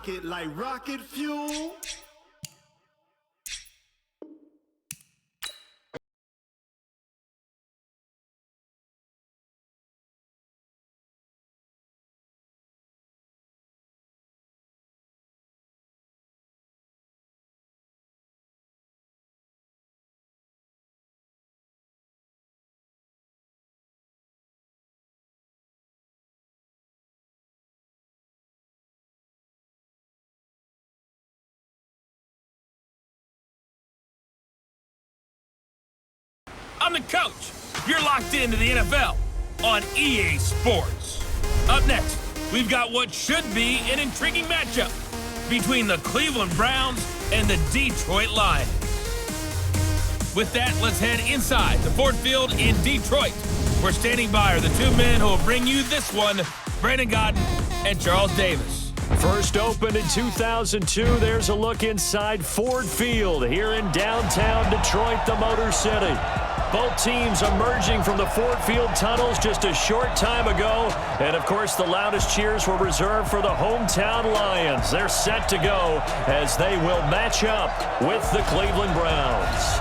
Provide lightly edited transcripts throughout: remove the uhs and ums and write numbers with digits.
rocket like rocket fuel. I'm the coach. You're locked into the NFL on EA Sports. Up next, we've got what should be an intriguing matchup between the Cleveland Browns and the Detroit Lions. With that, let's head inside the Ford Field in Detroit. We're standing by are the two men who will bring you this one, Brandon Godden and Charles Davis. First opened in 2002, there's a look inside Ford Field here in downtown Detroit, the Motor City. Both teams emerging from the Ford Field tunnels just a short time ago. And, of course, the loudest cheers were reserved for the hometown Lions. They're set to go as they will match up with the Cleveland Browns.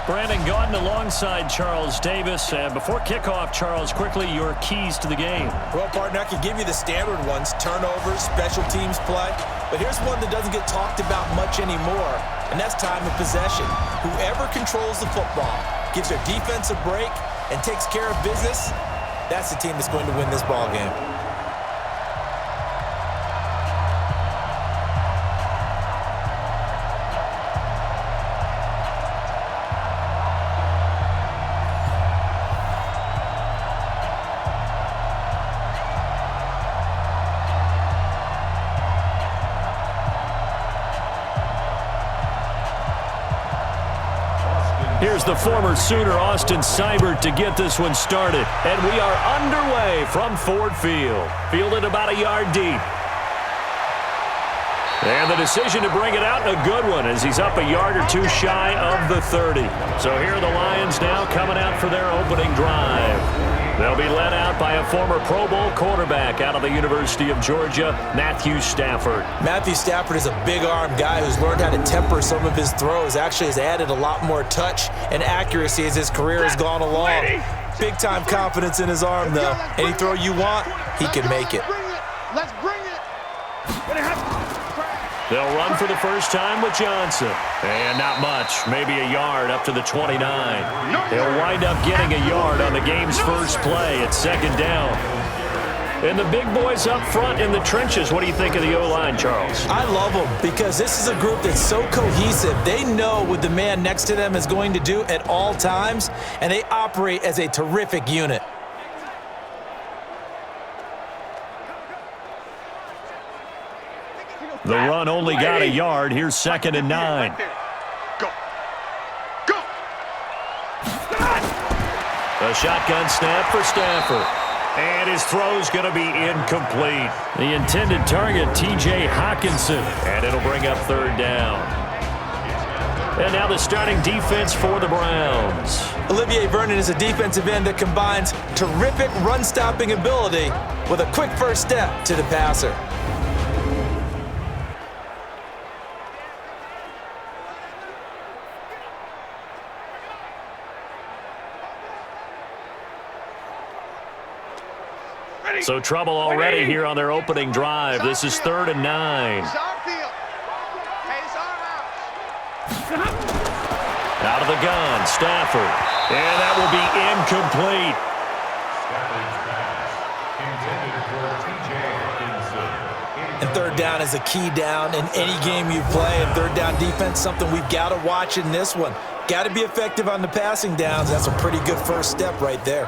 Brandon Gaudin alongside Charles Davis. And before kickoff, Charles, quickly your keys to the game. Well, partner, I can give you the standard ones, turnovers, special teams play. But here's one that doesn't get talked about much anymore, and that's time of possession. Whoever controls the football, gives their defense a break, and takes care of business, that's the team that's going to win this ball game. Here's the former Sooner, Austin Seibert, to get this one started. And we are underway from Ford Field. Fielded about a yard deep. And the decision to bring it out, a good one, as he's up a yard or two shy of the 30. So here are the Lions now coming out for their opening drive. They'll be led out by a former Pro Bowl quarterback out of the University of Georgia, Matthew Stafford. Matthew Stafford is a big-arm guy who's learned how to temper some of his throws. Actually has added a lot more touch and accuracy as his career has gone along. Big-time confidence in his arm, though. Any throw you want, he can make it. Let's bring it. They'll run for the first time with Johnson. And not much, maybe a yard up to the 29. He'll wind up getting a yard on the game's first play at second down. And the big boys up front in the trenches, what do you think of the O-line, Charles? I love them because this is a group that's so cohesive. They know what the man next to them is going to do at all times, and they operate as a terrific unit. The run only got a yard. Here's second and 9. Go. Go. A shotgun snap for Stafford. And his throw's going to be incomplete. The intended target, T.J. Hawkinson. And it'll bring up third down. And now the starting defense for the Browns. Olivier Vernon is a defensive end that combines terrific run-stopping ability with a quick first step to the passer. So trouble already here on their opening drive. This is 3rd and 9. Out of the gun, Stafford. And that will be incomplete. And third down is a key down in any game you play. And third down defense, something we've got to watch in this one. Got to be effective on the passing downs. That's a pretty good first step right there.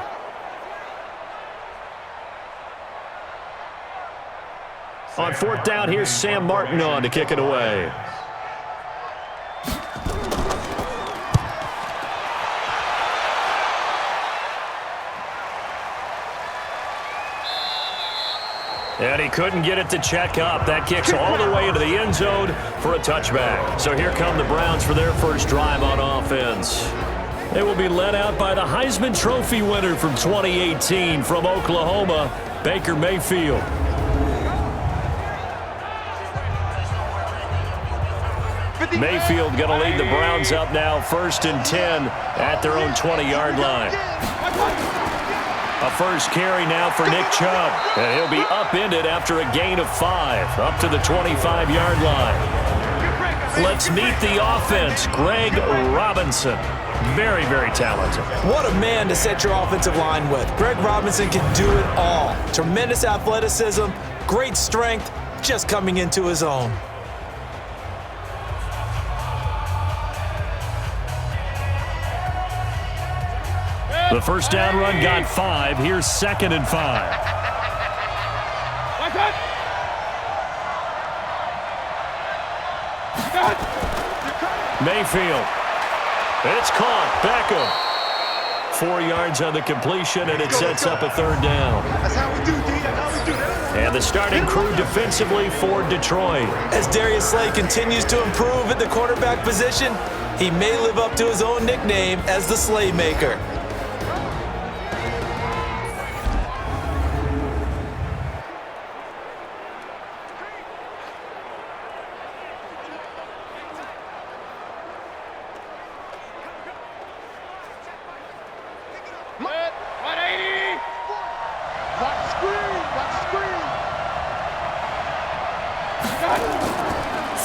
On 4th down, here's Sam Martin on to kick it away. And he couldn't get it to check up. That kicks all the way into the end zone for a touchback. So here come the Browns for their first drive on offense. They will be led out by the Heisman Trophy winner from 2018 from Oklahoma, Baker Mayfield. Mayfield going to lead the Browns up now, 1st and 10 at their own 20-yard line. A first carry now for Nick Chubb, and he'll be upended after a gain of 5, up to the 25-yard line. Let's meet the offense, Greg Robinson. Very, very talented. What a man to set your offensive line with. Greg Robinson can do it all. Tremendous athleticism, great strength, just coming into his own. The first down run got 5. Here's 2nd and 5. Mayfield. It's caught. Beckham. 4 yards on the completion, and it sets up a 3rd down. That's how we do, D. That's how we do that. And the starting crew defensively for Detroit. As Darius Slay continues to improve at the quarterback position, he may live up to his own nickname as the Slaymaker.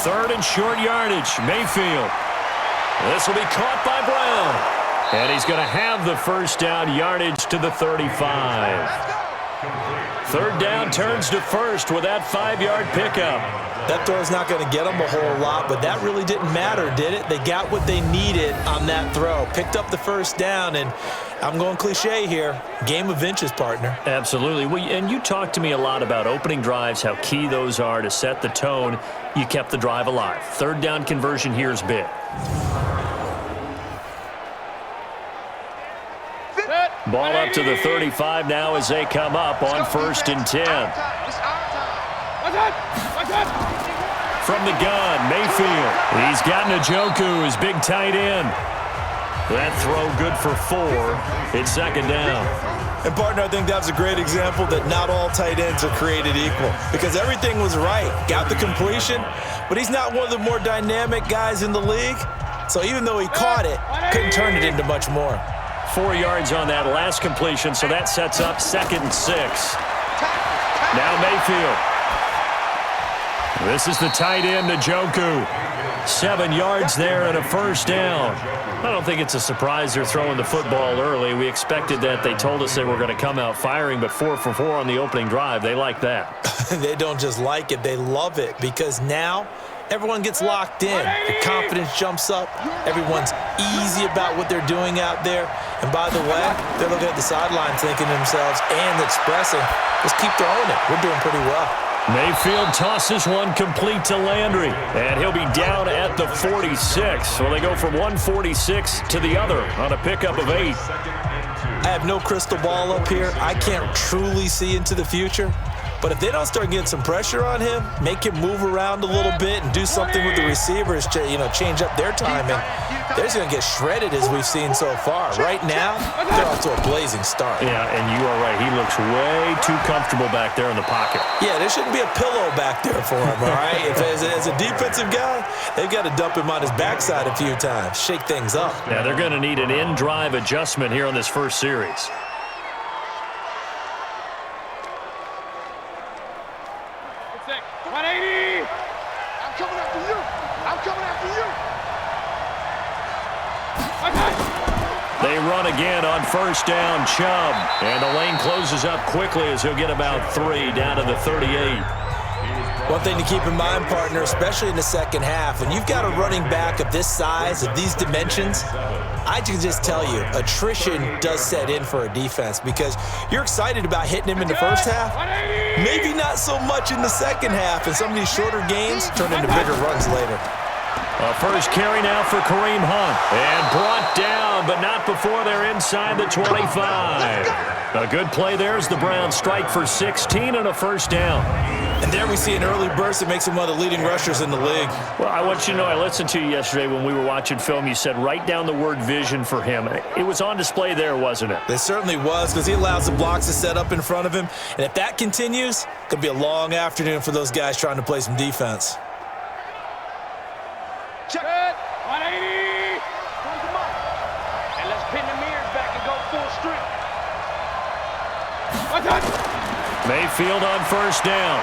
Third and short yardage. Mayfield. This will be caught by Brown. And he's going to have the first down, yardage to the 35. 3rd down turns to 1st with that 5-yard pickup. That throw is not going to get them a whole lot, but that really didn't matter, did it? They got what they needed on that throw. Picked up the first down, and I'm going cliche here. Game of inches, partner. Absolutely. Well, and you talked to me a lot about opening drives, how key those are to set the tone. You kept the drive alive. 3rd down conversion here is big. Ball up to the 35 now as they come up on 1st and 10. From the gun, Mayfield. He's got Njoku, his big tight end. That throw good for 4. It's 2nd down. And, partner, I think that was a great example that not all tight ends are created equal because everything was right. Got the completion, but he's not one of the more dynamic guys in the league. So even though he caught it, couldn't turn it into much more. 4 yards on that last completion, so that sets up 2nd and 6. Now Mayfield. This is the tight end, Njoku. 7 yards there and a first down. I don't think it's a surprise they're throwing the football early. We expected that. They told us they were going to come out firing, but 4 for 4 on the opening drive. They like that. They don't just like it, they love it because now everyone gets locked in. The confidence jumps up. Everyone's easy about what they're doing out there. And by the way, they're looking at the sideline thinking to themselves and expressing, let's keep throwing it. We're doing pretty well. Mayfield tosses one complete to Landry, and he'll be down at the 46. So they go from 146 to the other on a pickup of 8. I have no crystal ball up here. I can't truly see into the future. But if they don't start getting some pressure on him, make him move around a little bit and do something with the receivers to, change up their timing, they're just going to get shredded as we've seen so far. Right now, they're off to a blazing start. Yeah, and you are right. He looks way too comfortable back there in the pocket. Yeah, there shouldn't be a pillow back there for him, all right? As a defensive guy, they've got to dump him on his backside a few times, shake things up. Yeah, they're going to need an in-drive adjustment here on this first series. They run again on first down, Chubb. And the lane closes up quickly as he'll get about 3 down to the 38. One thing to keep in mind, partner, especially in the second half, when you've got a running back of this size, of these dimensions, I can just tell you, attrition does set in for a defense because you're excited about hitting him in the first half, maybe not so much in the second half, and some of these shorter gains turn into bigger runs later. A first carry now for Kareem Hunt. And brought down, but not before they're inside the 25. A good play there as the Browns strike for 16 and a first down. And there we see an early burst that makes him one of the leading rushers in the league. Well, I want you to know, I listened to you yesterday when we were watching film. You said write down the word vision for him. It was on display there, wasn't it? It certainly was because he allows the blocks to set up in front of him. And if that continues, it could be a long afternoon for those guys trying to play some defense. Check. Mayfield on first down.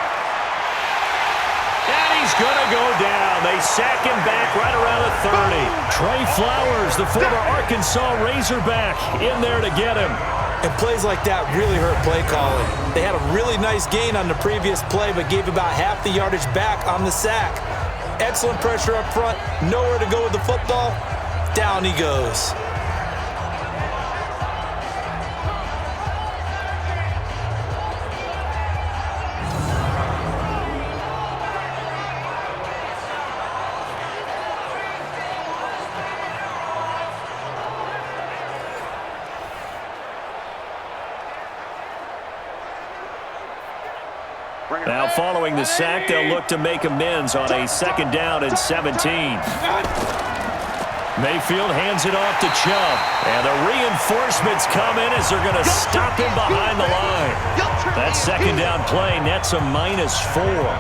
And he's going to go down. They sack him back right around the 30. Trey Flowers, the former Arkansas Razorback, in there to get him. And plays like that really hurt play calling. They had a really nice gain on the previous play, but gave about half the yardage back on the sack. Excellent pressure up front. Nowhere to go with the football. Down he goes. Now following the sack, they'll look to make amends on a 2nd down and 17. Mayfield hands it off to Chubb. And the reinforcements come in as they're going to stop him behind the line. That 2nd down play nets a -4.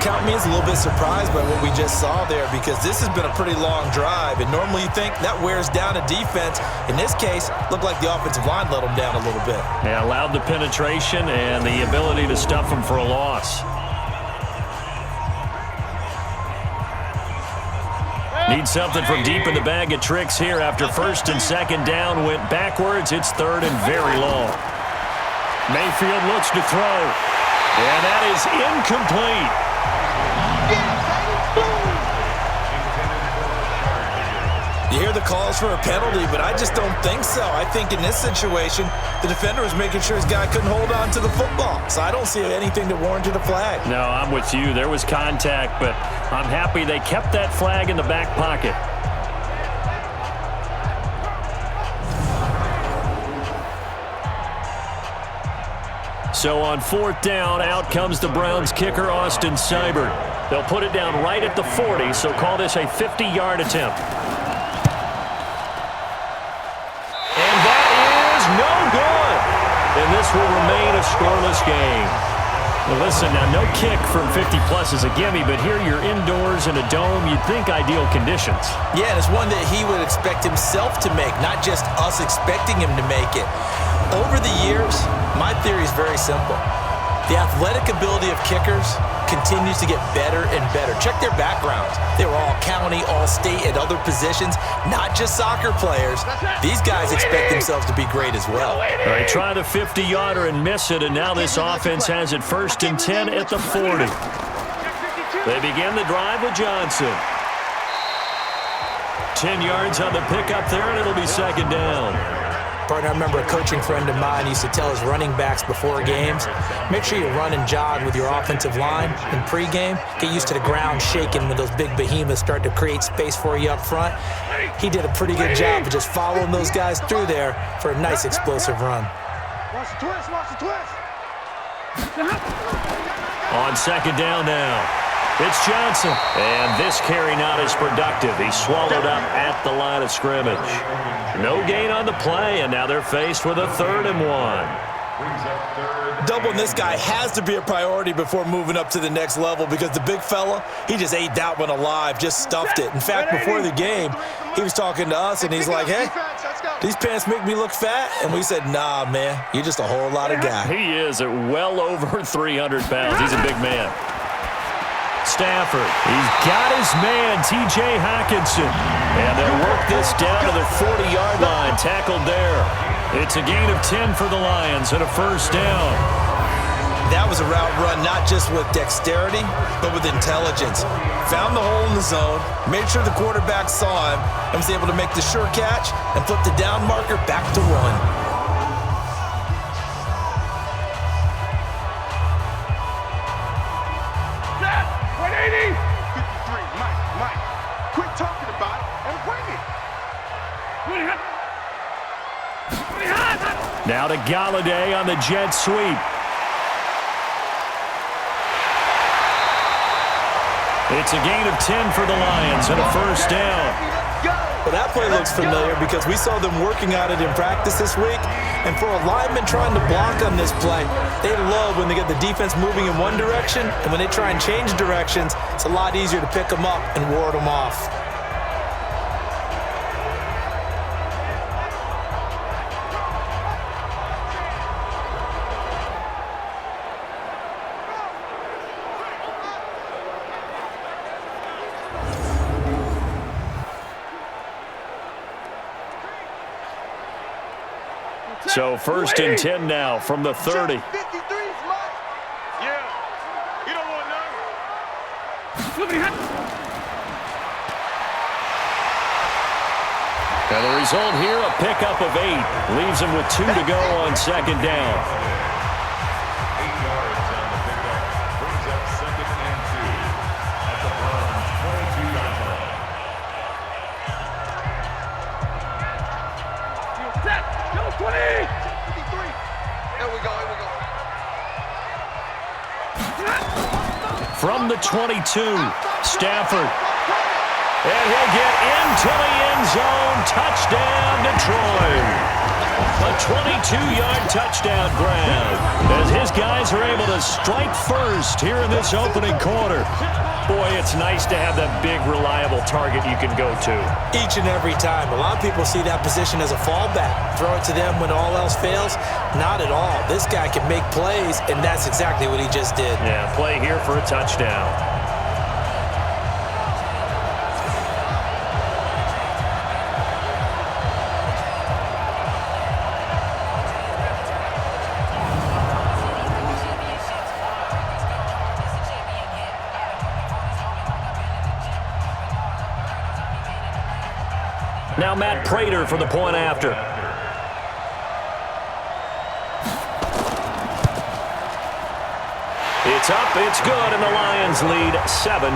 Count me as a little bit surprised by what we just saw there, because this has been a pretty long drive, and normally you think that wears down a defense. In this case, looked like the offensive line let them down a little bit. Yeah, allowed the penetration and the ability to stuff them for a loss. Need something from deep in the bag of tricks here after 1st and 2nd down went backwards. It's 3rd and very long. Mayfield looks to throw, and that is incomplete. You hear the calls for a penalty, but I just don't think so. I think in this situation, the defender was making sure his guy couldn't hold on to the football. So I don't see anything that warranted a flag. No, I'm with you. There was contact, but I'm happy they kept that flag in the back pocket. So on 4th down, out comes the Browns kicker, Austin Seibert. They'll put it down right at the 40, so call this a 50-yard attempt. And that is no good. And this will remain a scoreless game. Well, listen, now no kick from 50-plus is a gimme, but here you're indoors in a dome. You'd think ideal conditions. Yeah, and it's one that he would expect himself to make, not just us expecting him to make it. Over the years, my theory is very simple. The athletic ability of kickers continues to get better and better. Check their backgrounds. They were all county, all state, at other positions, not just soccer players. These guys expect themselves to be great as well. All right, try the 50-yarder and miss it, and now this offense has it 1st and 10 at the 40. They begin the drive with Johnson. 10 yards on the pickup there, and it'll be 2nd down. Partner, I remember a coaching friend of mine used to tell his running backs before games, make sure you run and jog with your offensive line in pregame. Get used to the ground shaking when those big behemoths start to create space for you up front. He did a pretty good job of just following those guys through there for a nice explosive run. Watch the twist, watch the twist. On 2nd down now. It's Johnson. And this carry not as productive. He's swallowed up at the line of scrimmage. No gain on the play, and now they're faced with a 3rd and 1. Doubling this guy has to be a priority before moving up to the next level, because the big fella, he just ate that one alive, just stuffed it. In fact, before the game, he was talking to us, and he's like, hey, these pants make me look fat? And we said, nah, man, you're just a whole lot of guy. He is at well over 300 pounds. He's a big man. Stafford, he's got his man, T.J. Hockenson. And they'll work this down to the 40-yard line, tackled there. It's a gain of 10 for the Lions and a 1st down. That was a route run not just with dexterity, but with intelligence. Found the hole in the zone, made sure the quarterback saw him, and was able to make the sure catch and flip the down marker back to 1. Now to Galladay on the jet sweep. It's a gain of 10 for the Lions and a 1st down. Well, that play looks familiar because we saw them working on it in practice this week. And for a lineman trying to block on this play, they love when they get the defense moving in one direction, and when they try and change directions, it's a lot easier to pick them up and ward them off. So 1st and 10 now from the 30. Yeah, you don't want none. And the result here, a pickup of 8. Leaves him with 2 to go on 2nd down. 8 yards on the pickup. Brings up 2nd and 2 at the Browns' 22-yard line. Set. Go 20. 53. Here we go. From the 22, Stafford. And he'll get into the end zone. Touchdown, Detroit. A 22-yard touchdown grab as his guys are able to strike first here in this opening quarter. Boy, it's nice to have that big, reliable target you can go to. Each and every time. A lot of people see that position as a fallback. Throw it to them when all else fails. Not at all. This guy can make plays, and that's exactly what he just did. Yeah, play here for a touchdown. Now Matt Prater for the point after. It's up, it's good, and the Lions lead 7-0.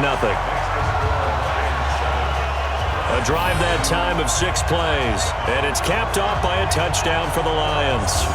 A drive that time of 6 plays, and it's capped off by a touchdown for the Lions.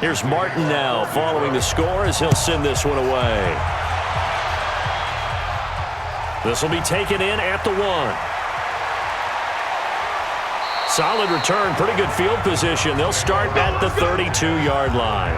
Here's Martin now following the score as he'll send this one away. This will be taken in at the 1. Solid return, pretty good field position. They'll start at the 32-yard line.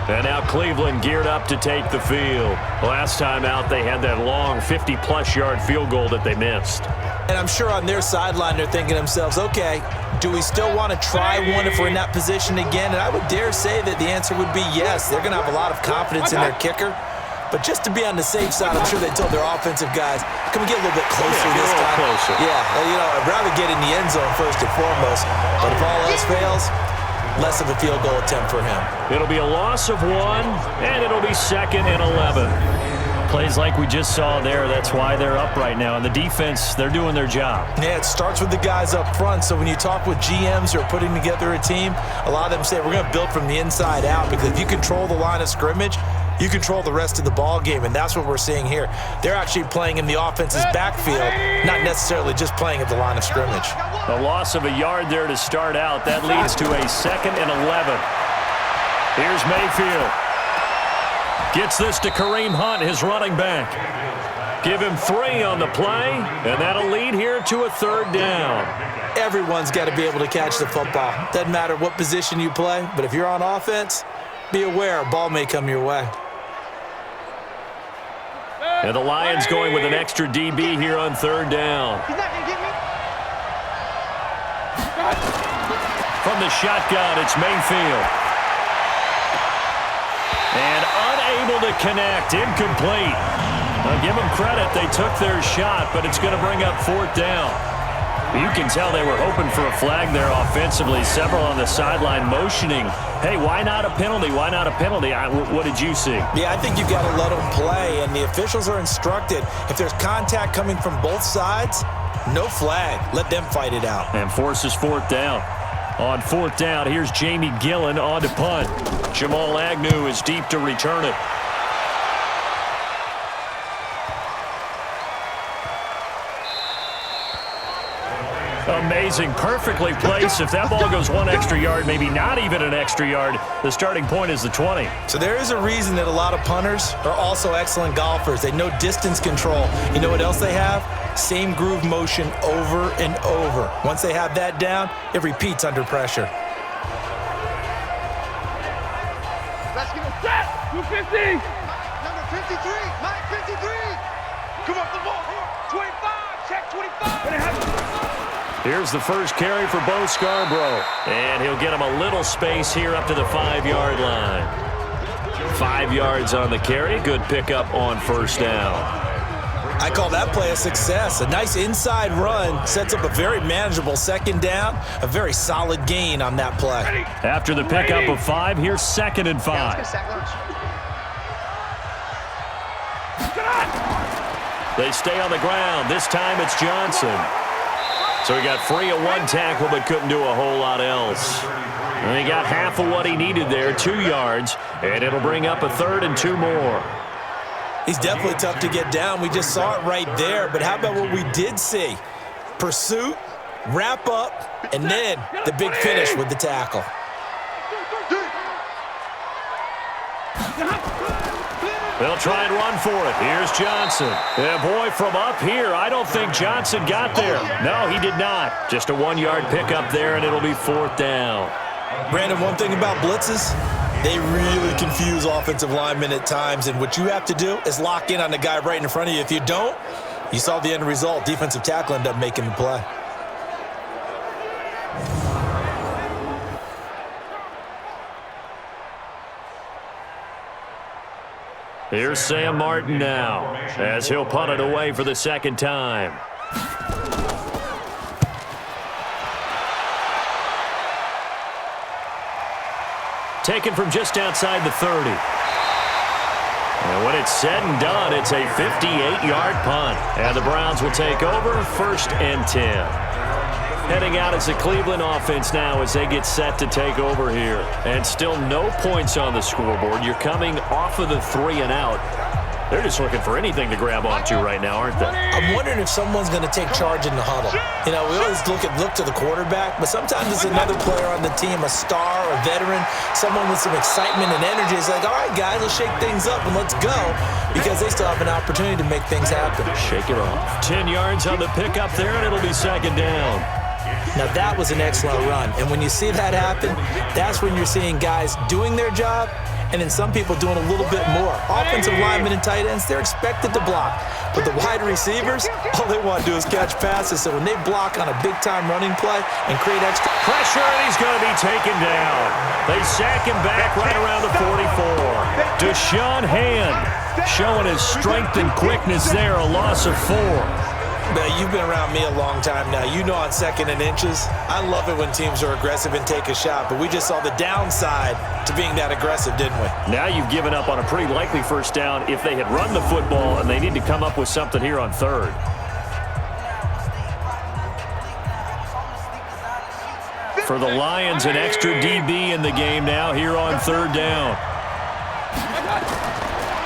And now Cleveland geared up to take the field. Last time out, they had that long 50-plus yard field goal that they missed. And I'm sure on their sideline they're thinking to themselves, okay, do we still want to try one if we're in that position again? And I would dare say that the answer would be yes. They're going to have a lot of confidence in their kicker. But just to be on the safe side, I'm sure they told their offensive guys, can we get a little bit closer this time? Closer. Yeah, I'd rather get in the end zone first and foremost. But if all else fails, less of a field goal attempt for him. It'll be a loss of 1, and it'll be 2nd and 11. Plays like we just saw there, that's why they're up right now. And the defense, they're doing their job. Yeah, it starts with the guys up front. So when you talk with GMs who are putting together a team, a lot of them say we're going to build from the inside out, because if you control the line of scrimmage, you control the rest of the ball game, and that's what we're seeing here. They're actually playing in the offense's backfield, not necessarily just playing at the line of scrimmage. A loss of a yard there to start out. That leads to a 2nd and 11. Here's Mayfield. Gets this to Kareem Hunt, his running back. Give him 3 on the play, and that'll lead here to a 3rd down. Everyone's got to be able to catch the football. Doesn't matter what position you play, but if you're on offense, be aware a ball may come your way. And the Lions going with an extra DB here on 3rd down. He's not going to get me. From the shotgun, it's Mayfield. And unable to connect, incomplete. I'll give them credit, they took their shot, but it's going to bring up 4th down. You can tell they were hoping for a flag there offensively. Several on the sideline motioning, hey, why not a penalty? Why not a penalty? What did you see? Yeah, I think you've got to let them play, and the officials are instructed, if there's contact coming from both sides, no flag. Let them fight it out. And forces 4th down. On 4th down, here's Jamie Gillen on to punt. Jamal Agnew is deep to return it. Amazing. Perfectly placed. If that ball goes one extra yard, maybe not even an extra yard, the starting point is the 20. So there is a reason that a lot of punters are also excellent golfers. They know distance control. You know what else they have? Same groove motion over and over. Once they have that down, it repeats under pressure. Let's get it set. 250. Number 53. Mike 53. Come up the ball. 25. Check 25. Here's the first carry for Bo Scarborough. And he'll get him a little space here up to the 5-yard line. 5 yards on the carry. Good pickup on first down. I call that play a success. A nice inside run sets up a very manageable second down. A very solid gain on that play. After the pickup of 5, here's 2nd and 5. They stay on the ground. This time it's Johnson. So he got free of one tackle but couldn't do a whole lot else. And he got half of what he needed there, 2 yards, and it'll bring up a 3rd and 2 more. He's definitely tough to get down. We just saw it right there. But how about what we did see? Pursuit, wrap up, and then the big finish with the tackle. They'll try and run for it. Here's Johnson. And boy, from up here, I don't think Johnson got there. No, he did not. Just a 1-yard pickup there, and it'll be 4th down. Brandon, one thing about blitzes, they really confuse offensive linemen at times, and what you have to do is lock in on the guy right in front of you. If you don't, you saw the end result. Defensive tackle ended up making the play. Here's Sam Martin now, as he'll punt it away for the 2nd time. Taken from just outside the 30. And when it's said and done, it's a 58-yard punt. And the Browns will take over 1st and 10. Heading out as the Cleveland offense now as they get set to take over here. And still no points on the scoreboard. You're coming off of the 3 and out. They're just looking for anything to grab onto right now, aren't they? I'm wondering if someone's going to take charge in the huddle. You know, we always look to the quarterback, but sometimes it's another player on the team, a star, a veteran, someone with some excitement and energy. It's like, all right, guys, let's shake things up and let's go, because they still have an opportunity to make things happen. Shake it off. 10 yards on the pickup there, and it'll be 2nd down. Now, that was an excellent run, and when you see that happen, that's when you're seeing guys doing their job and then some people doing a little bit more. Offensive linemen and tight ends, they're expected to block. But the wide receivers, all they want to do is catch passes. So when they block on a big-time running play and create extra pressure, and he's going to be taken down. They sack him back right around the 44. Deshaun Hand showing his strength and quickness there, a loss of 4. Now, you've been around me a long time now. You know on 2nd and inches, I love it when teams are aggressive and take a shot, but we just saw the downside to being that aggressive, didn't we? Now you've given up on a pretty likely 1st down if they had run the football, and they need to come up with something here on 3rd. For the Lions, an extra DB in the game now here on 3rd down.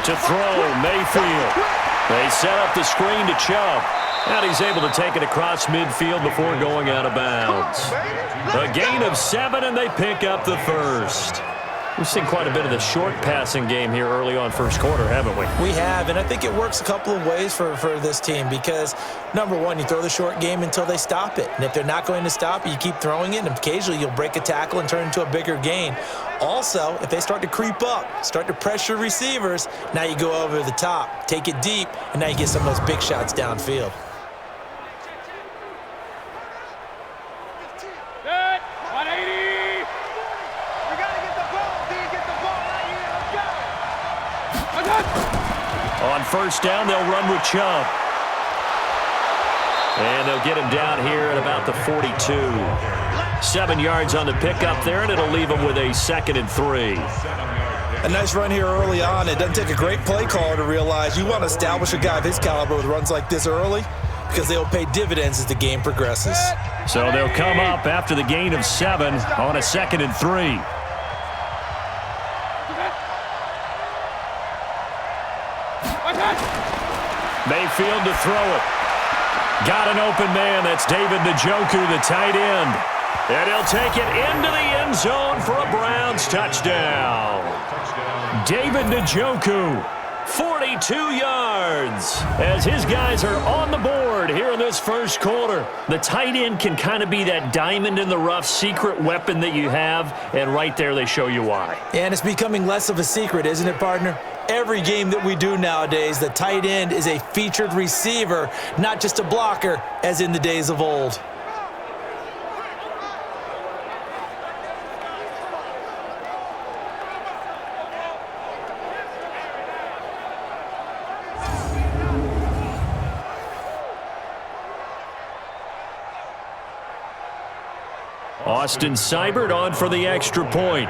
To throw, Mayfield. They set up the screen to Chubb. And he's able to take it across midfield before going out of bounds. A gain of 7, and they pick up the 1st. We've seen quite a bit of the short passing game here early on 1st quarter, haven't we? We have, and I think it works a couple of ways for this team because, number one, you throw the short game until they stop it. And if they're not going to stop it, you keep throwing it, and occasionally you'll break a tackle and turn into a bigger gain. Also, if they start to creep up, start to pressure receivers, now you go over the top, take it deep, and now you get some of those big shots downfield. On 1st down, they'll run with Chubb. And they'll get him down here at about the 42. 7 yards on the pickup there, and it'll leave him with a 2nd and 3. A nice run here early on. It doesn't take a great play caller to realize you want to establish a guy of his caliber with runs like this early because they'll pay dividends as the game progresses. So they'll come up after the gain of 7 on a 2nd and 3. Mayfield to throw it. Got an open man. That's David Njoku, the tight end. And he'll take it into the end zone for a Browns touchdown. David Njoku, 42 yards, as his guys are on the board here in this first quarter. The tight end can kind of be that diamond in the rough secret weapon that you have, and right there they show you why. And it's becoming less of a secret, isn't it, partner? Every game that we do nowadays, the tight end is a featured receiver, not just a blocker, as in the days of old. Austin Seibert on for the extra point.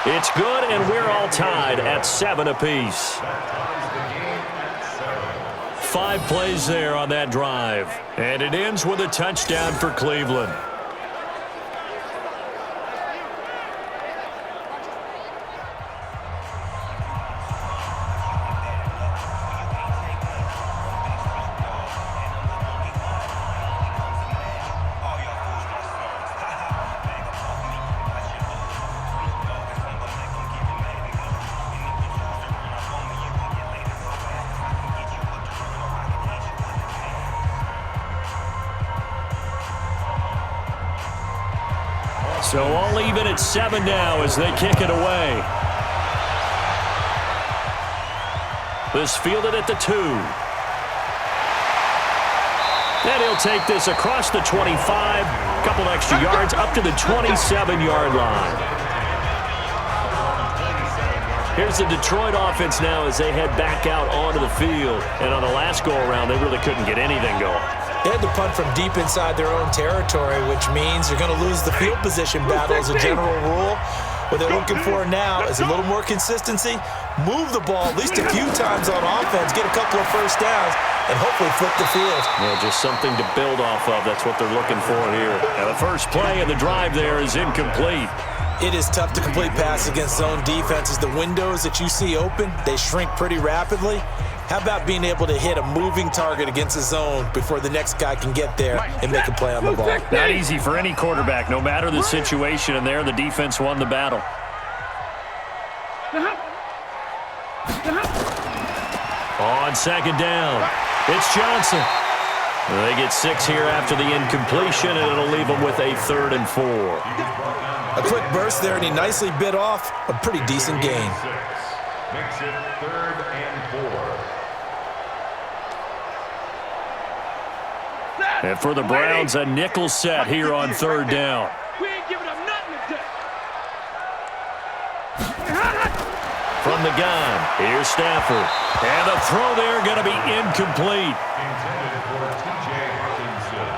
It's good, and we're all tied at 7 apiece. 5 plays there on that drive. And it ends with a touchdown for Cleveland. So all even at 7 now as they kick it away. This fielded at the 2. And he'll take this across the 25. Couple extra yards up to the 27-yard line. Here's the Detroit offense now as they head back out onto the field. And on the last go-around, they really couldn't get anything going. They had to punt from deep inside their own territory, which means you're going to lose the field position battle as a general rule. What they're looking for now is a little more consistency, move the ball at least a few times on offense, get a couple of first downs, and hopefully flip the field. Well, just something to build off of. That's what they're looking for here. Now, the first play of the drive there is incomplete. It is tough to complete passes against zone defenses. The windows that you see open, they shrink pretty rapidly. How about being able to hit a moving target against a zone before the next guy can get there and make a play on the ball? Not easy for any quarterback, no matter the situation, and there the defense won the battle. On second down, it's Johnson. They get 6 here after the incompletion, and it'll leave them with a 3rd and 4. A quick burst there, and he nicely bit off a pretty decent gain. Makes it 3rd and 4. And for the Browns, a nickel set here on 3rd down. We ain't giving them nothing today. From the gun, here's Stafford. And the throw there going to be incomplete. Intended for T.J. Hawkinson.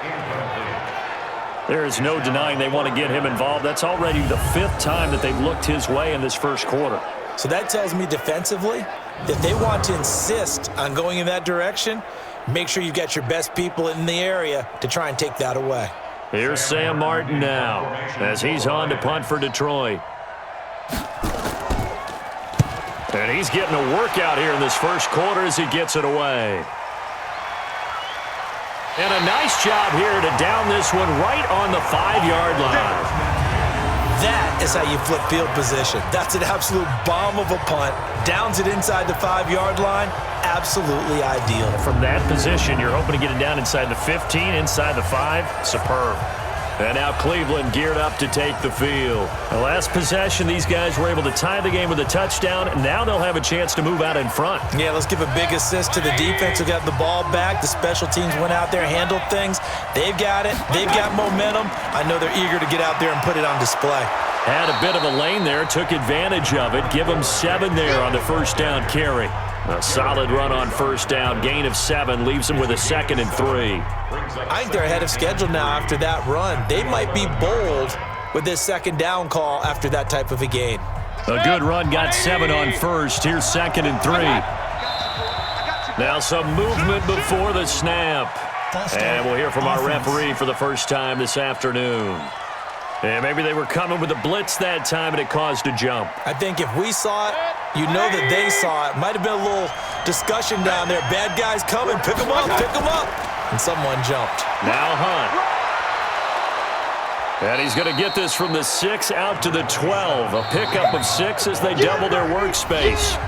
Incomplete. There is no denying they want to get him involved. That's already the 5th time that they've looked his way in this first quarter. So that tells me defensively that they want to insist on going in that direction. Make sure you've got your best people in the area to try and take that away. Here's Sam Martin now as he's on to punt for Detroit. And he's getting a workout here in this first quarter as he gets it away. And a nice job here to down this one right on the 5-yard line. That is how you flip field position. That's an absolute bomb of a punt. Downs it inside the 5-yard line. Absolutely ideal. From that position, you're hoping to get it down inside the 15, inside the 5. Superb. And now Cleveland geared up to take the field. The last possession, these guys were able to tie the game with a touchdown, and now they'll have a chance to move out in front. Yeah, let's give a big assist to the defense who got the ball back. The special teams went out there, handled things. They've got it. They've got momentum. I know they're eager to get out there and put it on display. Had a bit of a lane there, took advantage of it. Give them 7 there on the first down carry. A solid run on first down, gain of 7, leaves them with a 2nd and 3. I think they're ahead of schedule now after that run. They might be bold with this 2nd down call after that type of a gain. A good run, got 7 on first. Here's 2nd and 3. Now some movement before the snap. And we'll hear from our referee for the first time this afternoon. And maybe they were coming with a blitz that time, and it caused a jump. I think if we saw it, you know that they saw it. Might have been a little discussion down there. Bad guys coming. Pick them up. Pick them up. And someone jumped. Now Hunt. And he's going to get this from the 6 out to the 12. A pickup of 6 as they double their workspace.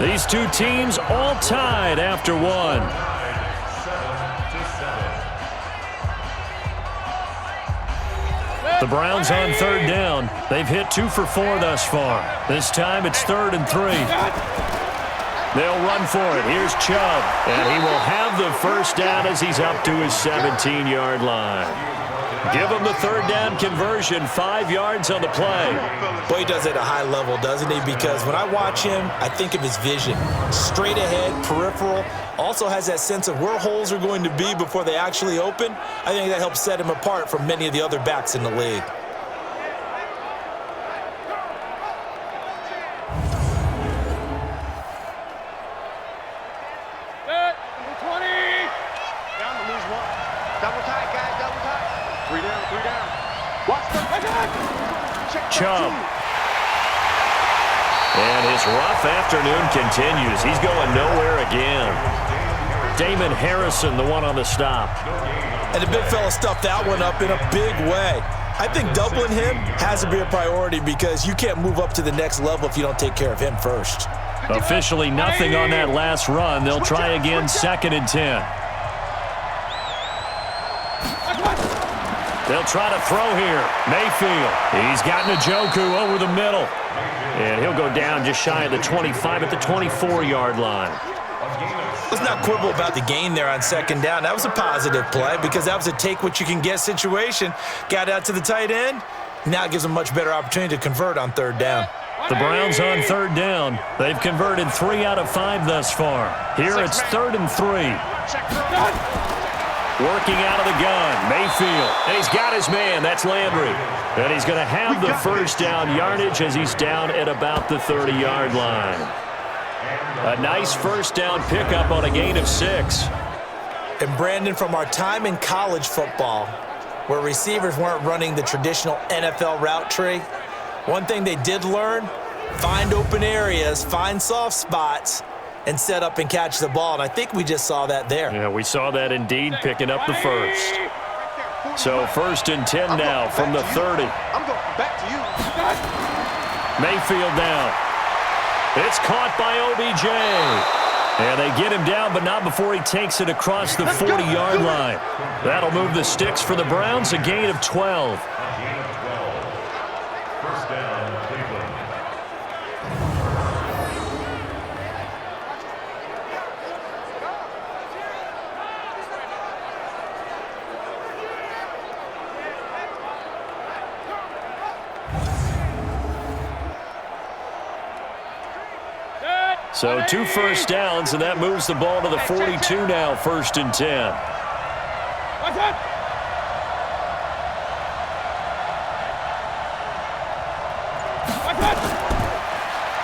These two teams all tied after one. The Browns on third down. They've hit 2 for 4 thus far. This time it's 3rd and 3. They'll run for it. Here's Chubb. And he will have the first down as he's up to his 17-yard line. Give him the third down conversion, 5 yards on the play. Boy, he does it at a high level, doesn't he? Because when I watch him, I think of his vision. Straight ahead, peripheral. Also has that sense of where holes are going to be before they actually open. I think that helps set him apart from many of the other backs in the league. Chubb. And his rough afternoon continues. He's going nowhere again. Damon Harrison, the one on the stop. And the big fella stuffed that one up in a big way. I think doubling him has to be a priority because you can't move up to the next level if you don't take care of him first. Officially nothing on that last run. They'll try again, 2nd and 10. They'll try to throw here. Mayfield. He's got Njoku over the middle. And he'll go down just shy of the 25 at the 24-yard line. Let's not quibble about the gain there on 2nd down. That was a positive play because that was a take-what-you-can-get situation. Got out to the tight end. Now it gives them a much better opportunity to convert on 3rd down. The Browns on 3rd down. They've converted 3 out of 5 thus far. Here it's 3rd and 3. Working out of the gun, Mayfield. And he's got his man. That's Landry. And he's going to have the first down yardage as he's down at about the 30-yard line. A nice first down pickup on a gain of 6. And Brandon, from our time in college football, where receivers weren't running the traditional NFL route tree, one thing they did learn, find open areas, find soft spots, and set up and catch the ball. And I think we just saw that there. Yeah, we saw that indeed, picking up the first. So 1st and 10 now from the 30. I'm going back to you. Mayfield down. It's caught by OBJ. And they get him down, but not before he takes it across the 40-yard line. That'll move the sticks for the Browns, a gain of 12. First down, Cleveland. So 2 first downs, and that moves the ball to the 42 now, 1st and 10.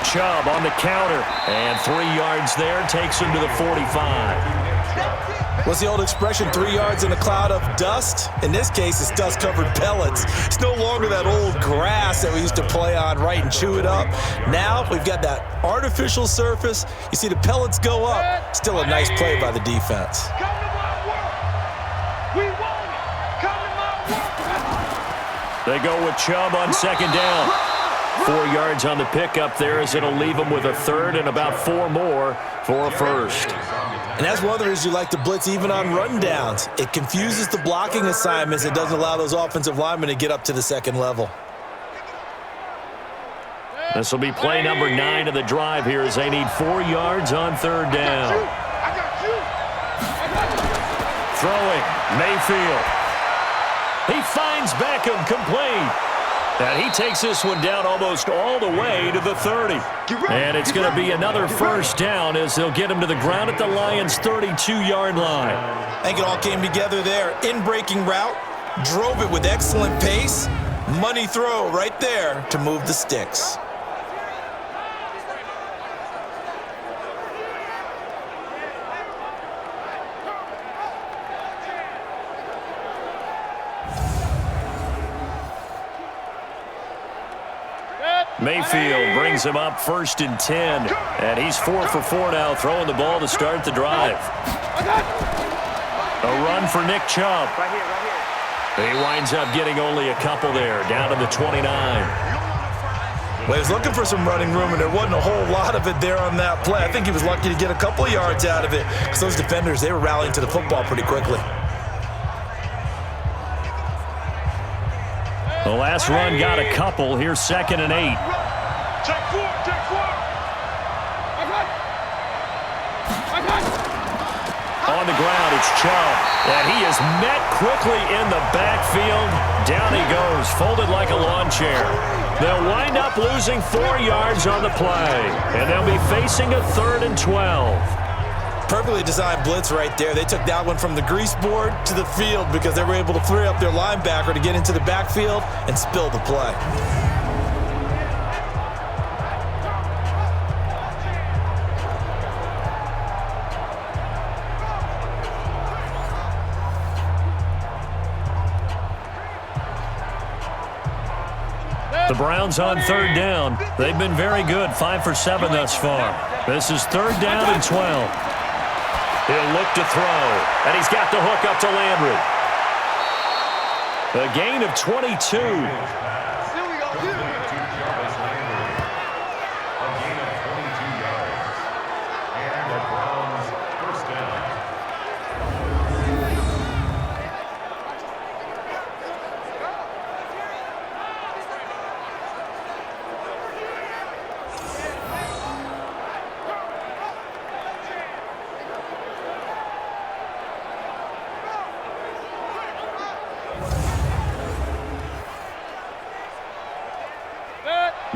Chubb on the counter, and 3 yards there, takes him to the 45. What's the old expression, 3 yards in a cloud of dust? In this case, it's dust-covered pellets. It's no longer that old grass that we used to play on, right, and chew it up. Now we've got that artificial surface. You see the pellets go up. Still a nice play by the defense. Come to my work. We want it. Come to my work. They go with Chubb on 2nd down. 4 yards on the pickup there as it'll leave them with a 3rd and about 4 more for a 1st. And that's one of the reasons you like to blitz even on rundowns. It confuses the blocking assignments. It doesn't allow those offensive linemen to get up to the 2nd level. This will be play number 9 of the drive here as they need 4 yards on 3rd down. I got you. Throwing, Mayfield. He finds Beckham complete. And he takes this one down almost all the way to the 30. And it's going to be another first down as they'll get him to the ground at the Lions' 32-yard line. I think it all came together there. In-breaking route, drove it with excellent pace. Money throw right there to move the sticks. Mayfield brings him up 1st and 10. And he's 4 for 4 now, throwing the ball to start the drive. A run for Nick Chubb. He winds up getting only a couple there, down to the 29. Well, he was looking for some running room, and there wasn't a whole lot of it there on that play. I think he was lucky to get a couple of yards out of it because those defenders, they were rallying to the football pretty quickly. The last run got a couple. Here's 2nd and 8. Check 4, check 4. On the ground, it's Chubb. And he is met quickly in the backfield. Down he goes, folded like a lawn chair. They'll wind up losing 4 yards on the play. And they'll be facing a 3rd and 12. Perfectly designed blitz right there. They took that one from the grease board to the field because they were able to free up their linebacker to get into the backfield and spill the play. The Browns on 3rd down. They've been very good, 5 for 7 thus far. This is 3rd down and 12. He'll look to throw, and he's got the hook up to Landry. A gain of 22.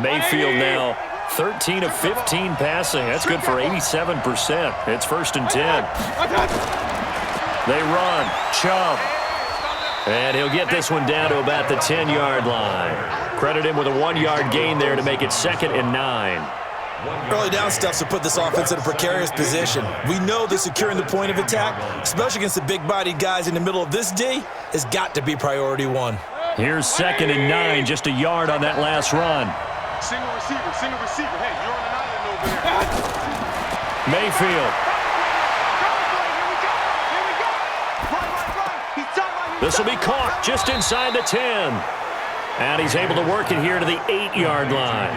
Mayfield now 13 of 15 passing. That's good for 87%. It's 1st and 10. They run. Chubb. And he'll get this one down to about the 10-yard line. Credit him with a 1-yard gain there to make it 2nd and 9. Early down stuff to put this offense in a precarious position. We know that securing the point of attack, especially against the big-bodied guys in the middle of this D, has got to be priority 1. Here's 2nd and 9, just a yard on that last run. Single receiver. Hey, you're on an island over there. Mayfield. This will be caught just inside the 10. And he's able to work it here to the 8-yard line.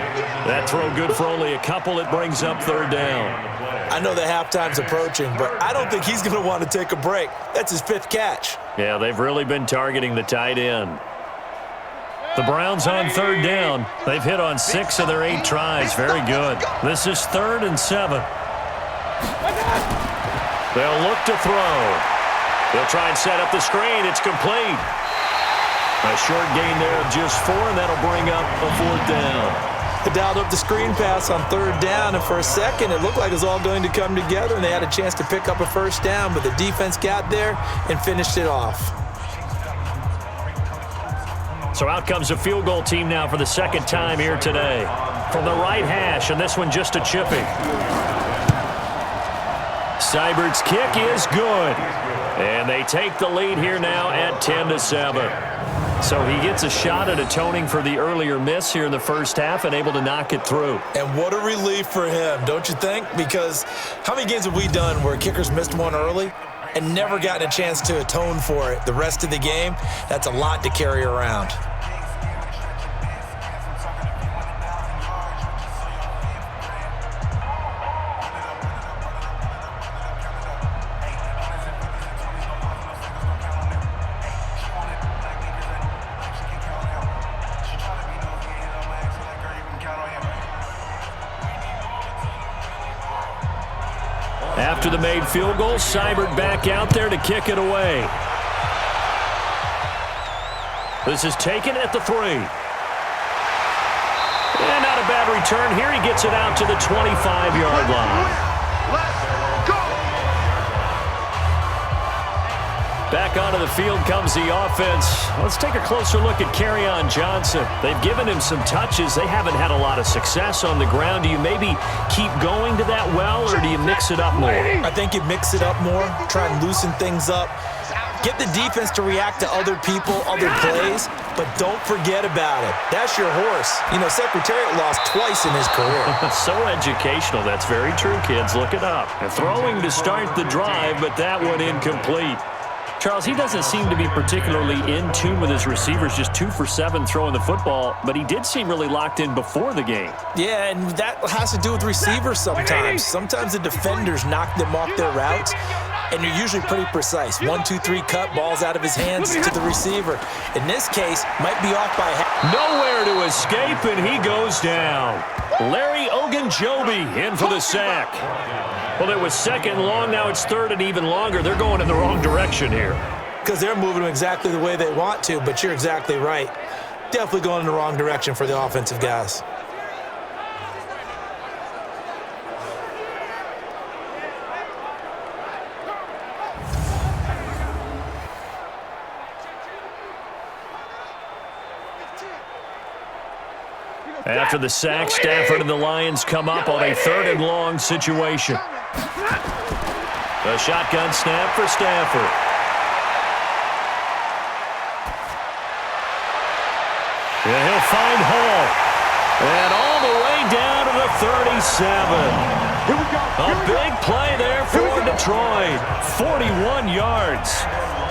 That throw good for only a couple. It brings up 3rd down. I know that halftime's approaching, but I don't think he's going to want to take a break. That's his 5th catch. Yeah, they've really been targeting the tight end. The Browns on 3rd down. They've hit on 6 of their 8 tries. Very good. This is 3rd and 7. They'll look to throw. They'll try and set up the screen. It's complete. A short gain there of just 4, and that'll bring up a 4th down. They dialed up the screen pass on 3rd down, and for a second it looked like it was all going to come together, and they had a chance to pick up a 1st down, but the defense got there and finished it off. So out comes a field goal team now for the 2nd time here today. From the right hash, and this one just a chipping. Seibert's kick is good. And they take the lead here now at 10-7. So he gets a shot at atoning for the earlier miss here in the first half and able to knock it through. And what a relief for him, don't you think? Because how many games have we done where kickers missed one early and never gotten a chance to atone for it the rest of the game? That's a lot to carry around. After the made field goal, Seibert back out there to kick it away. This is taken at the 3. And not a bad return here. He gets it out to the 25-yard line. Let's go! Back onto the field comes the offense. Let's take a closer look at Kerryon Johnson. They've given him some touches. They haven't had a lot of success on the ground. Do you maybe keep going to that well, or do you mix it up more? I think you mix it up more, try and loosen things up. Get the defense to react to other people, other plays, but don't forget about it. That's your horse. You know, Secretariat lost twice in his career. So educational. That's very true, kids. Look it up. And throwing to start the drive, but that one incomplete. Charles, he doesn't seem to be particularly in tune with his receivers, just 2 for 7 throwing the football, but he did seem really locked in before the game. Yeah, and that has to do with receivers sometimes. Sometimes the defenders knock them off their routes, and you're usually pretty precise. 1, 2, 3 cut, balls out of his hands to the receiver. In this case, might be off by half. Nowhere to escape, and he goes down. Larry Ogunjobi in for the sack. Well, it was 2nd and long. Now it's 3rd and even longer. They're going in the wrong direction here. Because they're moving them exactly the way they want to, but you're exactly right. Definitely going in the wrong direction for the offensive guys. After the sack, Stafford and the Lions come up on a 3rd and long situation. A shotgun snap for Stafford. And he'll find Hall. And all the way down to the 37. A big play there for Detroit. 41 yards.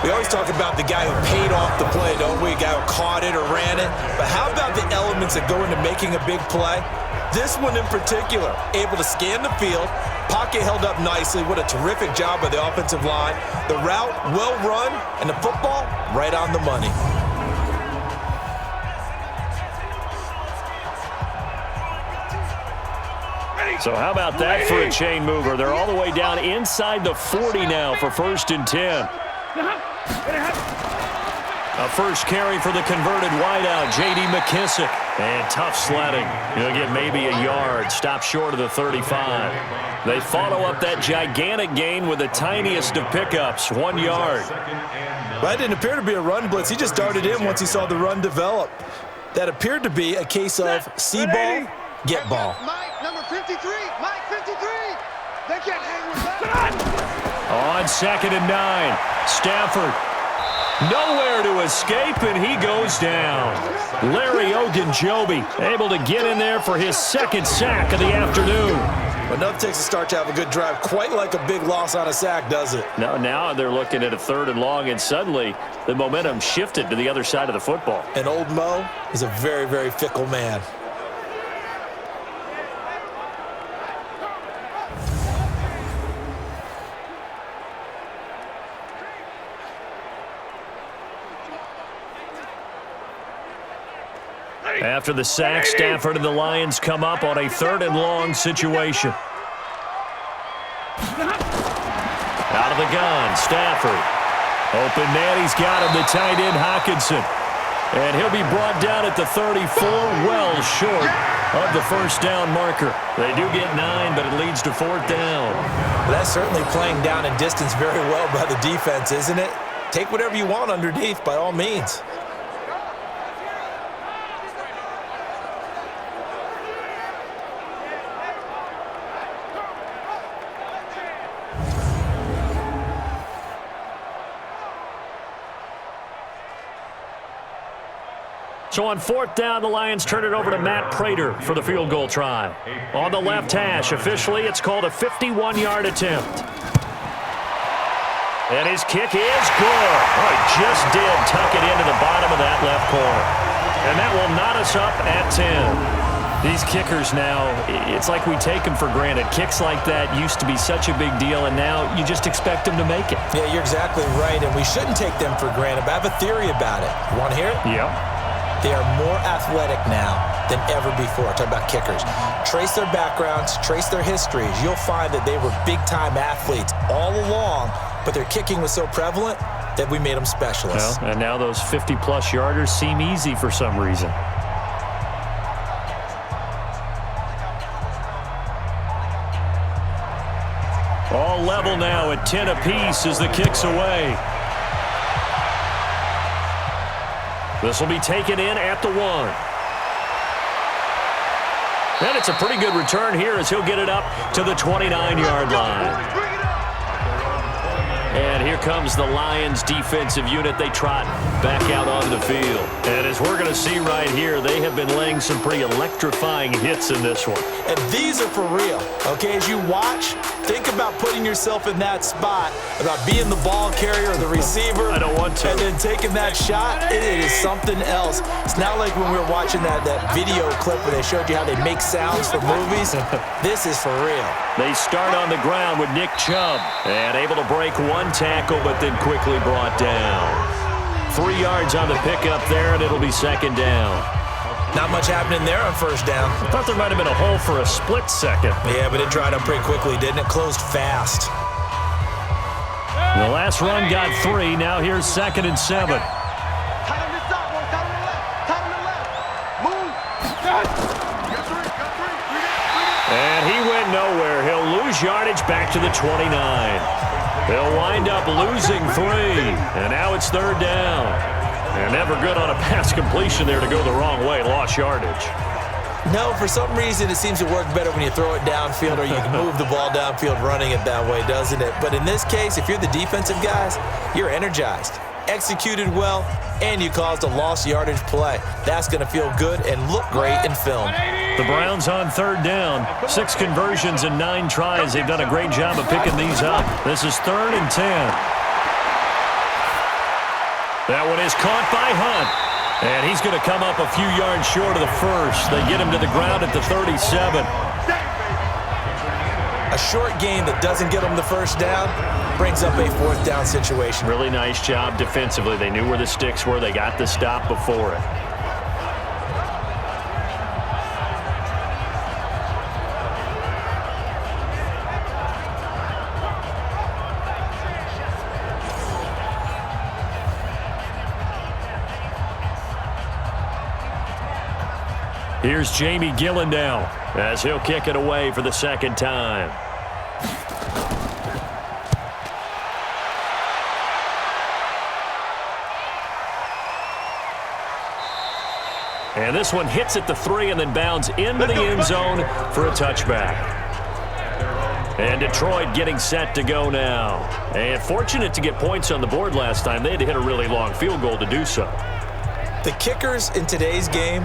We always talk about the guy who paid off the play, don't we? A guy who caught it or ran it. But how about the elements that go into making a big play? This one in particular, able to scan the field, pocket held up nicely. What a terrific job by the offensive line. The route, well run, and the football, right on the money. So how about that for a chain mover? They're all the way down inside the 40 now for 1st and 10. A first carry for the converted wideout, J.D. McKissick. And tough sledding. He'll get maybe a yard. Stop short of the 35. They follow up that gigantic gain with the tiniest of pickups, 1 yard. Well, that didn't appear to be a run blitz. He just darted in once he saw the run develop. That appeared to be a case of see ball, get ball. Mike, number 53. Mike, 53. They can't hang with that. On 2nd and 9, Stafford. Nowhere to escape, and he goes down. Larry Ogunjobi able to get in there for his 2nd sack of the afternoon. But nothing takes a start to have a good drive, quite like a big loss on a sack, does it? Now they're looking at a 3rd and long, and suddenly the momentum shifted to the other side of the football. And old Mo is a very, very fickle man. After the sack, Stafford and the Lions come up on a 3rd and long situation. Out of the gun, Stafford. Open man, he's got him, the tight end, Hockenson. And he'll be brought down at the 34, well short of the 1st down marker. They do get 9, but it leads to 4th down. Well, that's certainly playing down in distance very well by the defense, isn't it? Take whatever you want underneath, by all means. So on 4th down, the Lions turn it over to Matt Prater for the field goal try. On the left hash, officially, it's called a 51-yard attempt. And his kick is good. Oh, he just did tuck it into the bottom of that left corner. And that will knot us up at 10. These kickers now, it's like we take them for granted. Kicks like that used to be such a big deal, and now you just expect them to make it. Yeah, you're exactly right, and we shouldn't take them for granted, but I have a theory about it. You want to hear it? Yep. They are more athletic now than ever before. Talk about kickers. Trace their backgrounds, trace their histories. You'll find that they were big-time athletes all along, but their kicking was so prevalent that we made them specialists. Well, and now those 50-plus yarders seem easy for some reason. All level now at 10 apiece as the kick's away. This will be taken in at the 1. And it's a pretty good return here as he'll get it up to the 29-yard line. And here comes the Lions defensive unit. They trot back out onto the field. And as we're going to see right here, they have been laying some pretty electrifying hits in this one. And these are for real, okay? As you watch, think about putting yourself in that spot, about being the ball carrier or the receiver. I don't want to. And then taking that shot, it is something else. It's not like when we were watching that video clip where they showed you how they make sounds for movies. This is for real. They start on the ground with Nick Chubb, and able to break one tackle, but then quickly brought down. 3 yards on the pickup there, and it'll be second down. Not much happening there on first down. I thought there might have been a hole for a split second. Yeah, but it dried up pretty quickly, didn't it? Closed fast. The last run got 3. Now here's 2nd and 7. Tight on this side, boys. Tight on the left. Tight on the left. Move. Got 3. And he went nowhere. He'll lose yardage back to the 29. They'll wind up losing 3. And now it's 3rd down. And never good on a pass completion there to go the wrong way. Lost yardage. No, for some reason it seems to work better when you throw it downfield or you can move the ball downfield running it that way, doesn't it? But in this case, if you're the defensive guys, you're energized, executed well, and you caused a lost yardage play. That's going to feel good and look great in film. The Browns on 3rd down. 6 conversions and 9 tries. They've done a great job of picking these up. This is 3rd and 10. That one is caught by Hunt. And he's going to come up a few yards short of the first. They get him to the ground at the 37. A short gain that doesn't get them the first down brings up a 4th down situation. Really nice job defensively. They knew where the sticks were. They got the stop before it. Here's Jamie Gillen now as he'll kick it away for the 2nd time. And this one hits at the 3 and then bounds into the end zone for a touchback. And Detroit getting set to go now. And fortunate to get points on the board last time. They had to hit a really long field goal to do so. The kickers in today's game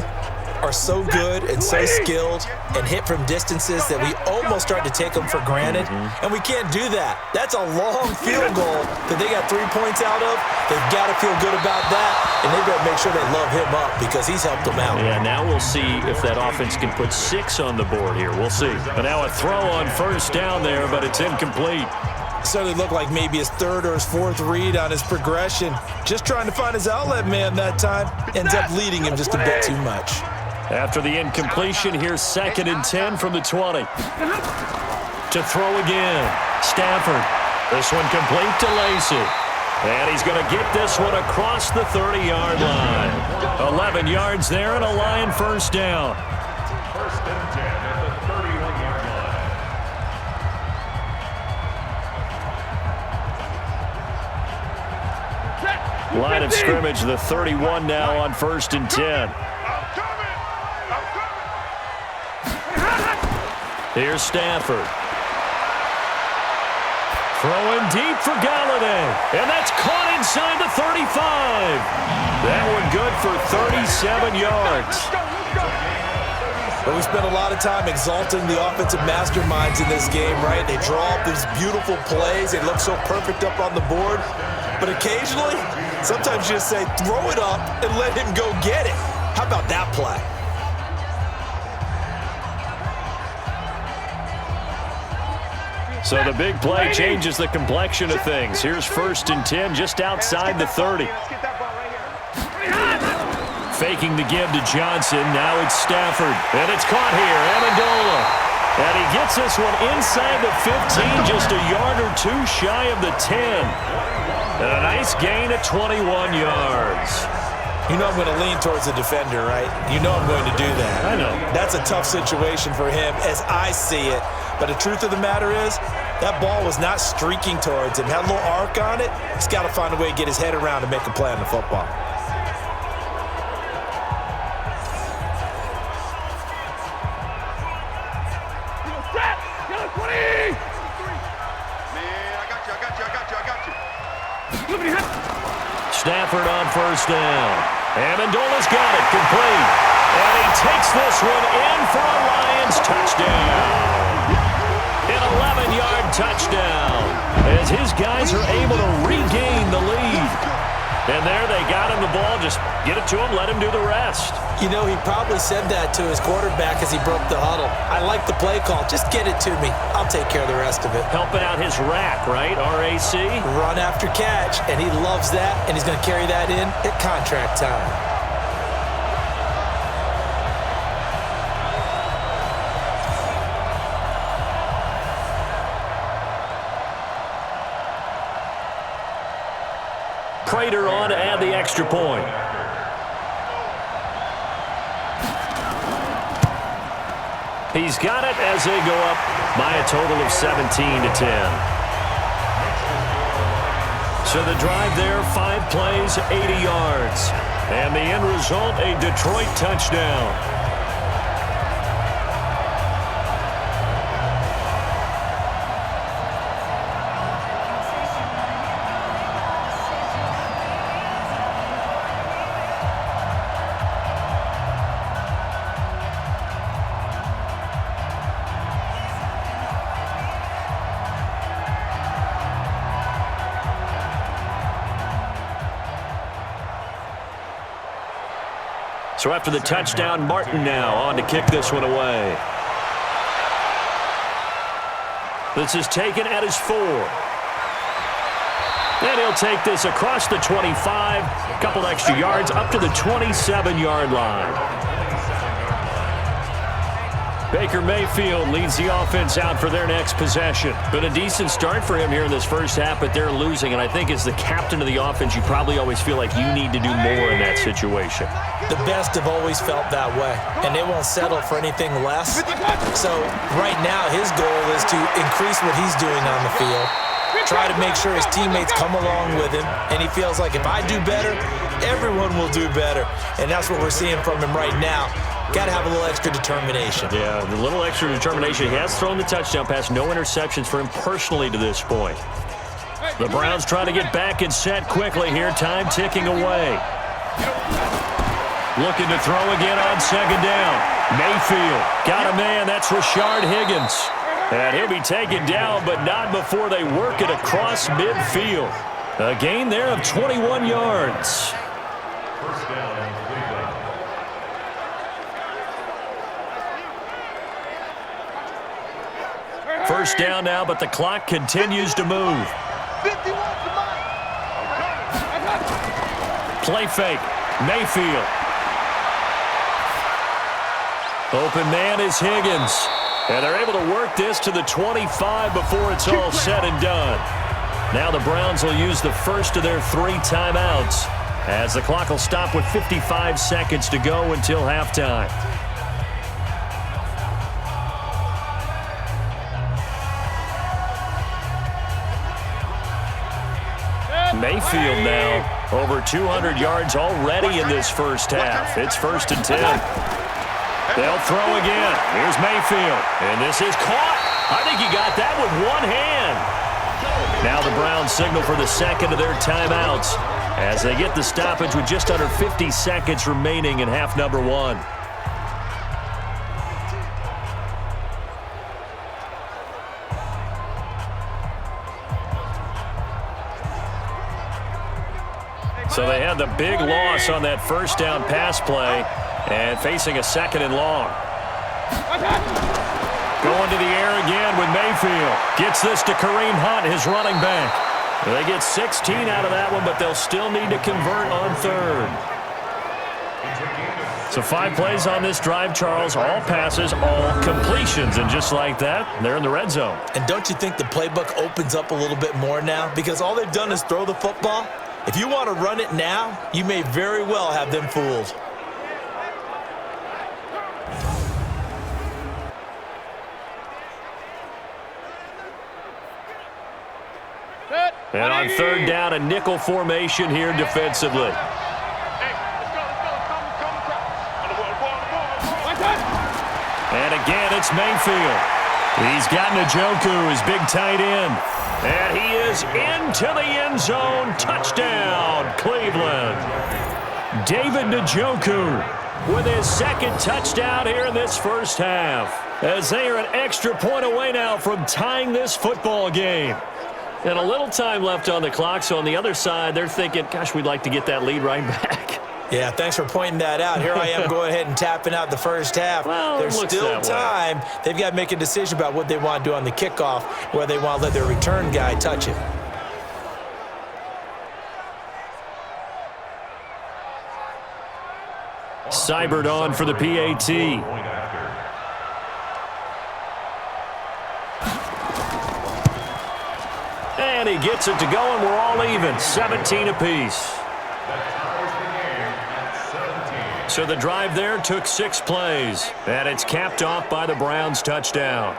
are so good and so skilled and hit from distances that we almost start to take them for granted, and we can't do that. That's a long field goal that they got 3 points out of. They've got to feel good about that, and they've got to make sure they love him up because he's helped them out. Yeah, now we'll see if that offense can put 6 on the board here. We'll see. But now a throw on first down there, but it's incomplete. Certainly looked like maybe his 3rd or his 4th read on his progression. Just trying to find his outlet man that time. Ends up leading him just a bit too much. After the incompletion, here's 2nd and 10 from the 20. To throw again. Stafford. This one complete to Lacy. And he's going to get this one across the 30-yard line. 11 yards there and a Lion first down. 1st and 10 at the 31-yard line. Line of scrimmage, the 31 now on 1st and 10. Here's Stafford. Throwing deep for Galladay. And that's caught inside the 35. That one good for 37 yards. But we spent a lot of time exalting the offensive masterminds in this game, right? They draw up these beautiful plays. They look so perfect up on the board. But occasionally, sometimes you just say, throw it up and let him go get it. How about that play? So the big play changes the complexion of things. Here's 1st and 10 just outside the 30. Faking the give to Johnson. Now it's Stafford. And it's caught here. Amendola. And he gets this one inside the 15, just a yard or 2 shy of the 10. And a nice gain at 21 yards. You know I'm going to lean towards the defender, right? You know I'm going to do that. I know. That's a tough situation for him as I see it. But the truth of the matter is, that ball was not streaking towards him. Had a little arc on it. He's got to find a way to get his head around and make a play on the football. Man, I got you. Stafford on first down. Amendola's got it complete. And he takes this one in for a Lions touchdown. An 11-yard touchdown as his guys are able to regain the lead. And there they got him the ball. Just get it to him, let him do the rest. You know, he probably said that to his quarterback as he broke the huddle. I like the play call. Just get it to me. I'll take care of the rest of it. Helping out his rack, right? RAC? Run after catch, and he loves that, and he's going to carry that in at contract time. Prater on to add the extra point. He's got it as they go up by a total of 17-10. So the drive there, 5 plays, 80 yards. And the end result, a Detroit touchdown. So after the touchdown, Martin now on to kick this one away. This is taken at his 4. And he'll take this across the 25, a couple extra yards up to the 27-yard line. Baker Mayfield leads the offense out for their next possession. Been a decent start for him here in this first half, but they're losing. And I think as the captain of the offense, you probably always feel like you need to do more in that situation. The best have always felt that way, and they won't settle for anything less. So right now, his goal is to increase what he's doing on the field, try to make sure his teammates come along with him, and he feels like if I do better, everyone will do better. And that's what we're seeing from him right now. Got to have a little extra determination. Yeah, a little extra determination. He has thrown the touchdown pass. No interceptions for him personally to this point. The Browns trying to get back and set quickly here. Time ticking away. Looking to throw again on second down. Mayfield got a man. That's Rashard Higgins. And he'll be taken down, but not before they work it across midfield. A gain there of 21 yards. First down, Cleveland. First down now, but the clock continues to move. 51 to Mike. Play fake. Mayfield. Open man is Higgins. And they're able to work this to the 25 before it's all said and done. Now the Browns will use the first of their 3 timeouts as the clock will stop with 55 seconds to go until halftime. Mayfield now over 200 yards already in this first half. It's 1st and 10. They'll throw again. Here's Mayfield. And this is caught. I think he got that with one hand. Now the Browns signal for the second of their timeouts as they get the stoppage with just under 50 seconds remaining in half number 1. So they had the big loss on that first down pass play and facing a 2nd and long. Going to the air again with Mayfield. Gets this to Kareem Hunt, his running back. They get 16 out of that one, but they'll still need to convert on 3rd. So 5 plays on this drive, Charles. All passes, all completions. And just like that, they're in the red zone. And don't you think the playbook opens up a little bit more now? Because all they've done is throw the football. If you want to run it now, you may very well have them fooled. And on 3rd down, a nickel formation here defensively. And again, it's Mayfield. He's got Njoku, his big tight end. And he is into the end zone. Touchdown, Cleveland. David Njoku with his second touchdown here in this first half, as they are an extra point away now from tying this football game. And a little time left on the clock, so on the other side, they're thinking, gosh, we'd like to get that lead right back. Yeah, thanks for pointing that out. Here I am going ahead and tapping out the first half. Well, there's still time. They've got to make a decision about what they want to do on the kickoff, whether they want to let their return guy touch it. Seibert on for the PAT. And he gets it to go, and we're all even, 17 apiece. So the drive there took 6 plays, and it's capped off by the Browns' touchdown.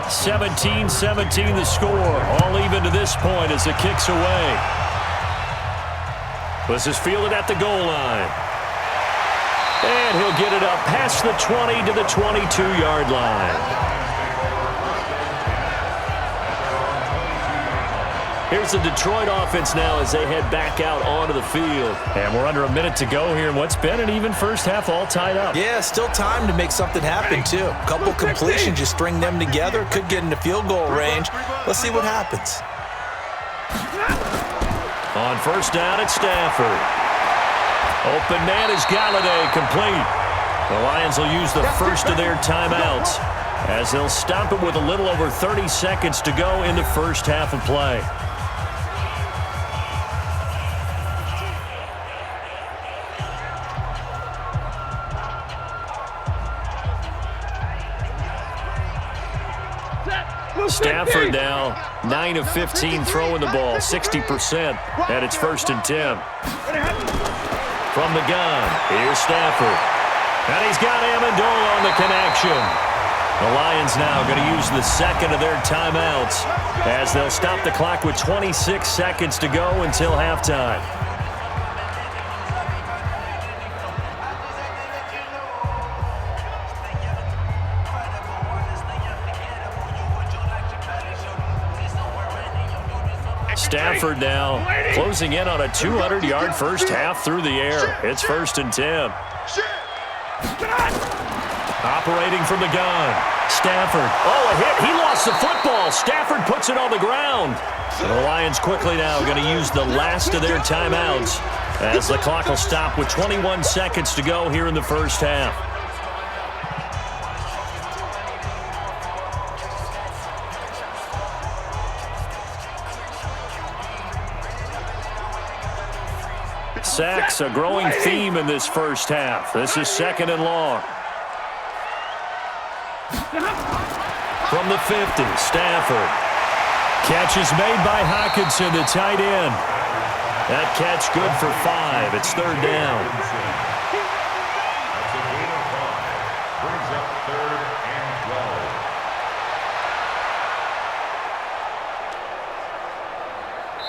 (17-17) the score. All even to this point as it kicks away. This is fielded at the goal line. And he'll get it up past the 20 to the 22-yard line. Here's the Detroit offense now as they head back out onto the field. And we're under a minute to go here in what's been an even first half, all tied up. Yeah, still time to make something happen, too. A couple completions, just string them together. Could get into field goal range. Let's see what happens. On first down, it's Stafford. Open man is Galladay, complete. The Lions will use the first of their timeouts as they'll stop it with a little over 30 seconds to go in the first half of play. Stafford now 9 of 15 throwing the ball, 60%, and it's 1st and 10. From the gun, here's Stafford. And he's got Amendola on the connection. The Lions now going to use the second of their timeouts as they'll stop the clock with 26 seconds to go until halftime. Stafford now closing in on a 200-yard first half through the air. It's 1st and 10. Operating from the gun. Stafford. Oh, a hit. He lost the football. Stafford puts it on the ground. And the Lions quickly now going to use the last of their timeouts as the clock will stop with 21 seconds to go here in the first half. Sacks, a growing theme in this first half. This is 2nd and long. From the 50, Stafford. Catch is made by Hockenson, the tight end. That catch good for 5. It's 3rd down. That's a gain of 5. Brings up 3rd and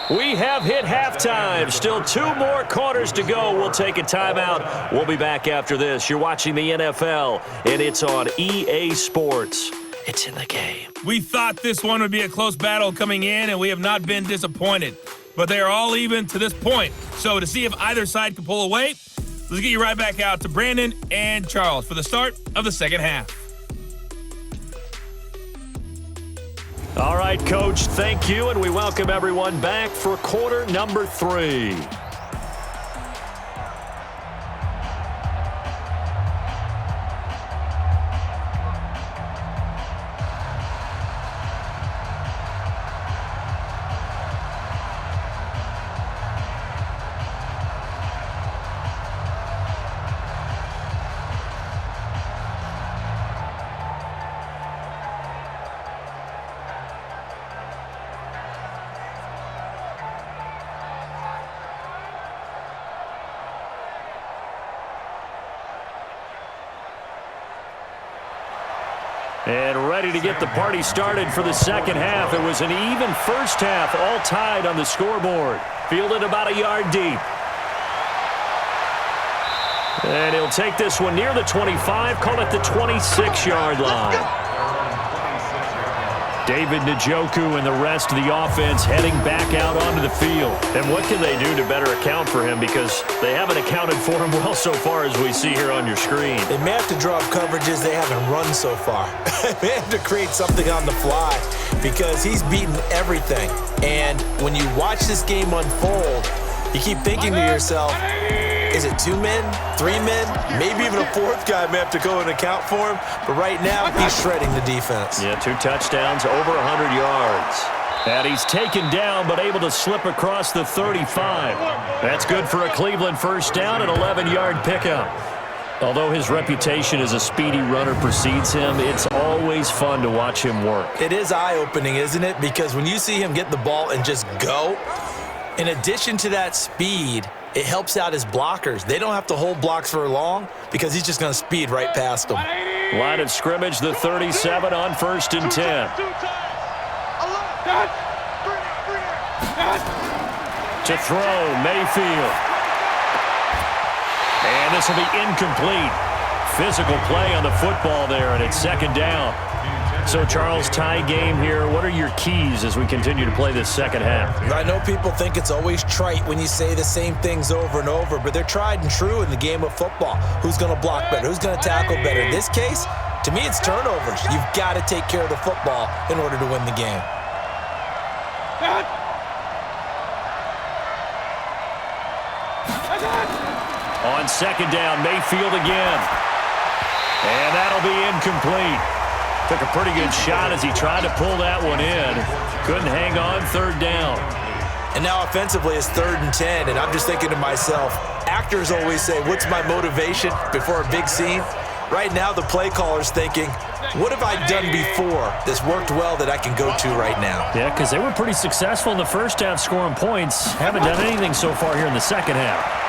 12. We have hit halftime. Still 2 more quarters to go. We'll take a timeout. We'll be back after this. You're watching the NFL, and it's on EA Sports. It's in the game. We thought this one would be a close battle coming in, and we have not been disappointed. But they are all even to this point. So to see if either side can pull away, let's get you right back out to Brandon and Charles for the start of the second half. All right, Coach, thank you, and we welcome everyone back for quarter number 3. And ready to get the party started for the second half. It was an even first half, all tied on the scoreboard. Fielded about a yard deep. And he'll take this one near the 25, call it the 26-yard line. David Njoku and the rest of the offense heading back out onto the field. And what can they do to better account for him? Because they haven't accounted for him well so far, as we see here on your screen. They may have to draw up coverages they haven't run so far. They have to create something on the fly because he's beaten everything. And when you watch this game unfold, you keep thinking to yourself, is it 2 men, 3 men, maybe even a 4th guy may have to go and account for him. But right now, he's shredding the defense. Yeah, 2 touchdowns, over 100 yards. And he's taken down, but able to slip across the 35. That's good for a Cleveland first down, an 11-yard pickup. Although his reputation as a speedy runner precedes him, it's always fun to watch him work. It is eye-opening, isn't it? Because when you see him get the ball and just go, in addition to that speed, it helps out his blockers. They don't have to hold blocks for long because he's just going to speed right past them. Line of scrimmage, the 37 on 1st and 10. To throw, Mayfield. And this will be incomplete. Physical play on the football there, and it's second down. So, Charles, tie game here. What are your keys as we continue to play this second half? I know people think it's always trite when you say the same things over and over, but they're tried and true in the game of football. Who's going to block better? Who's going to tackle better? In this case, to me, it's turnovers. You've got to take care of the football in order to win the game. On second down, Mayfield again. And that'll be incomplete. Took a pretty good shot as he tried to pull that one in. Couldn't hang on, 3rd down. And now offensively it's 3rd and 10, and I'm just thinking to myself, actors always say, what's my motivation before a big scene? Right now the play caller's thinking, what have I done before that's worked well that I can go to right now? Yeah, because they were pretty successful in the first half scoring points. Haven't done anything so far here in the second half.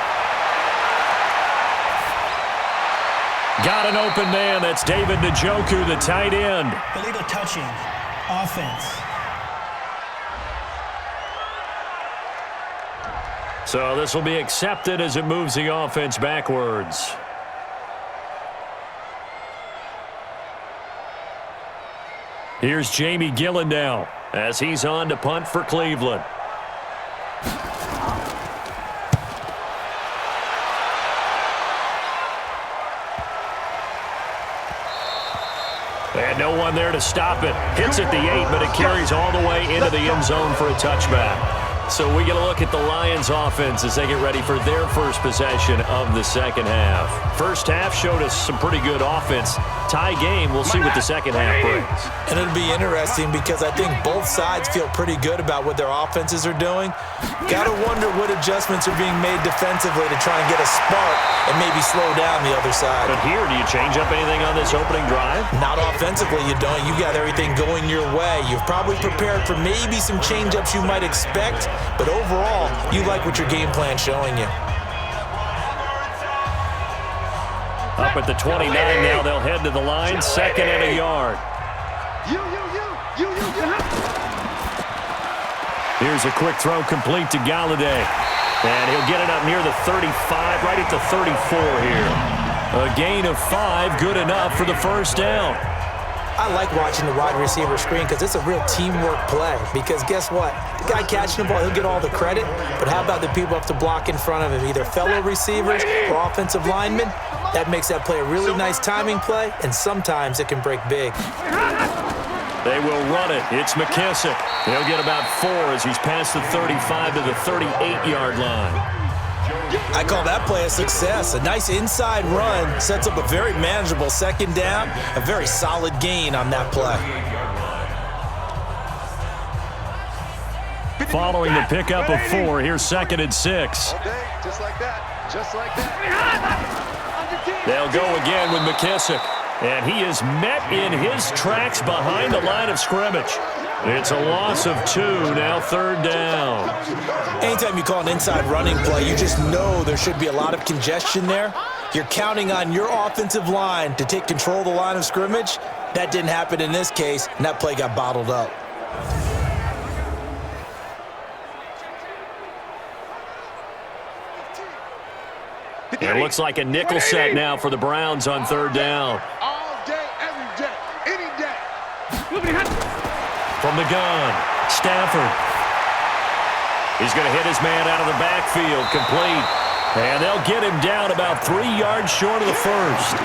Got an open man. That's David Njoku, the tight end. Illegal touching. Offense. So this will be accepted as it moves the offense backwards. Here's Jamie Gillen now as he's on to punt for Cleveland. And no one there to stop it. Hits at the 8, but it carries all the way into the end zone for a touchback. So we get a look at the Lions offense as they get ready for their first possession of the second half. First half showed us some pretty good offense. Tie game, we'll see what the second half brings. And it'll be interesting because I think both sides feel pretty good about what their offenses are doing. Got to wonder what adjustments are being made defensively to try and get a spark and maybe slow down the other side. But here, do you change up anything on this opening drive? Not offensively, you don't. You got everything going your way. You've probably prepared for maybe some change-ups you might expect, but overall, you like what your game plan's showing you. Up at the 29 now, they'll head to the line, 2nd and a yard. Here's a quick throw complete to Galladay. And he'll get it up near the 35, right at the 34 here. A gain of 5, good enough for the first down. I like watching the wide receiver screen because it's a real teamwork play. Because guess what? The guy catching the ball, he'll get all the credit. But how about the people who have to block in front of him, either fellow receivers or offensive linemen? That makes that play a really nice timing play, and sometimes it can break big. They will run it. It's McKissick. He'll get about 4 as he's past the 35 to the 38-yard line. I call that play a success. A nice inside run sets up a very manageable second down. A very solid gain on that play. Following the pickup of 4, here's 2nd and 6. Okay, just like that. Just like that. They'll go again with McKissick. And he is met in his tracks behind the line of scrimmage. It's a loss of 2, now 3rd down. Anytime you call an inside running play, you just know there should be a lot of congestion there. You're counting on your offensive line to take control of the line of scrimmage. That didn't happen in this case, and that play got bottled up. It looks like a nickel set now for the Browns on third down. All day, every day, any day. From the gun, Stafford. He's going to hit his man out of the backfield, complete. And they'll get him down about 3 yards short of the first.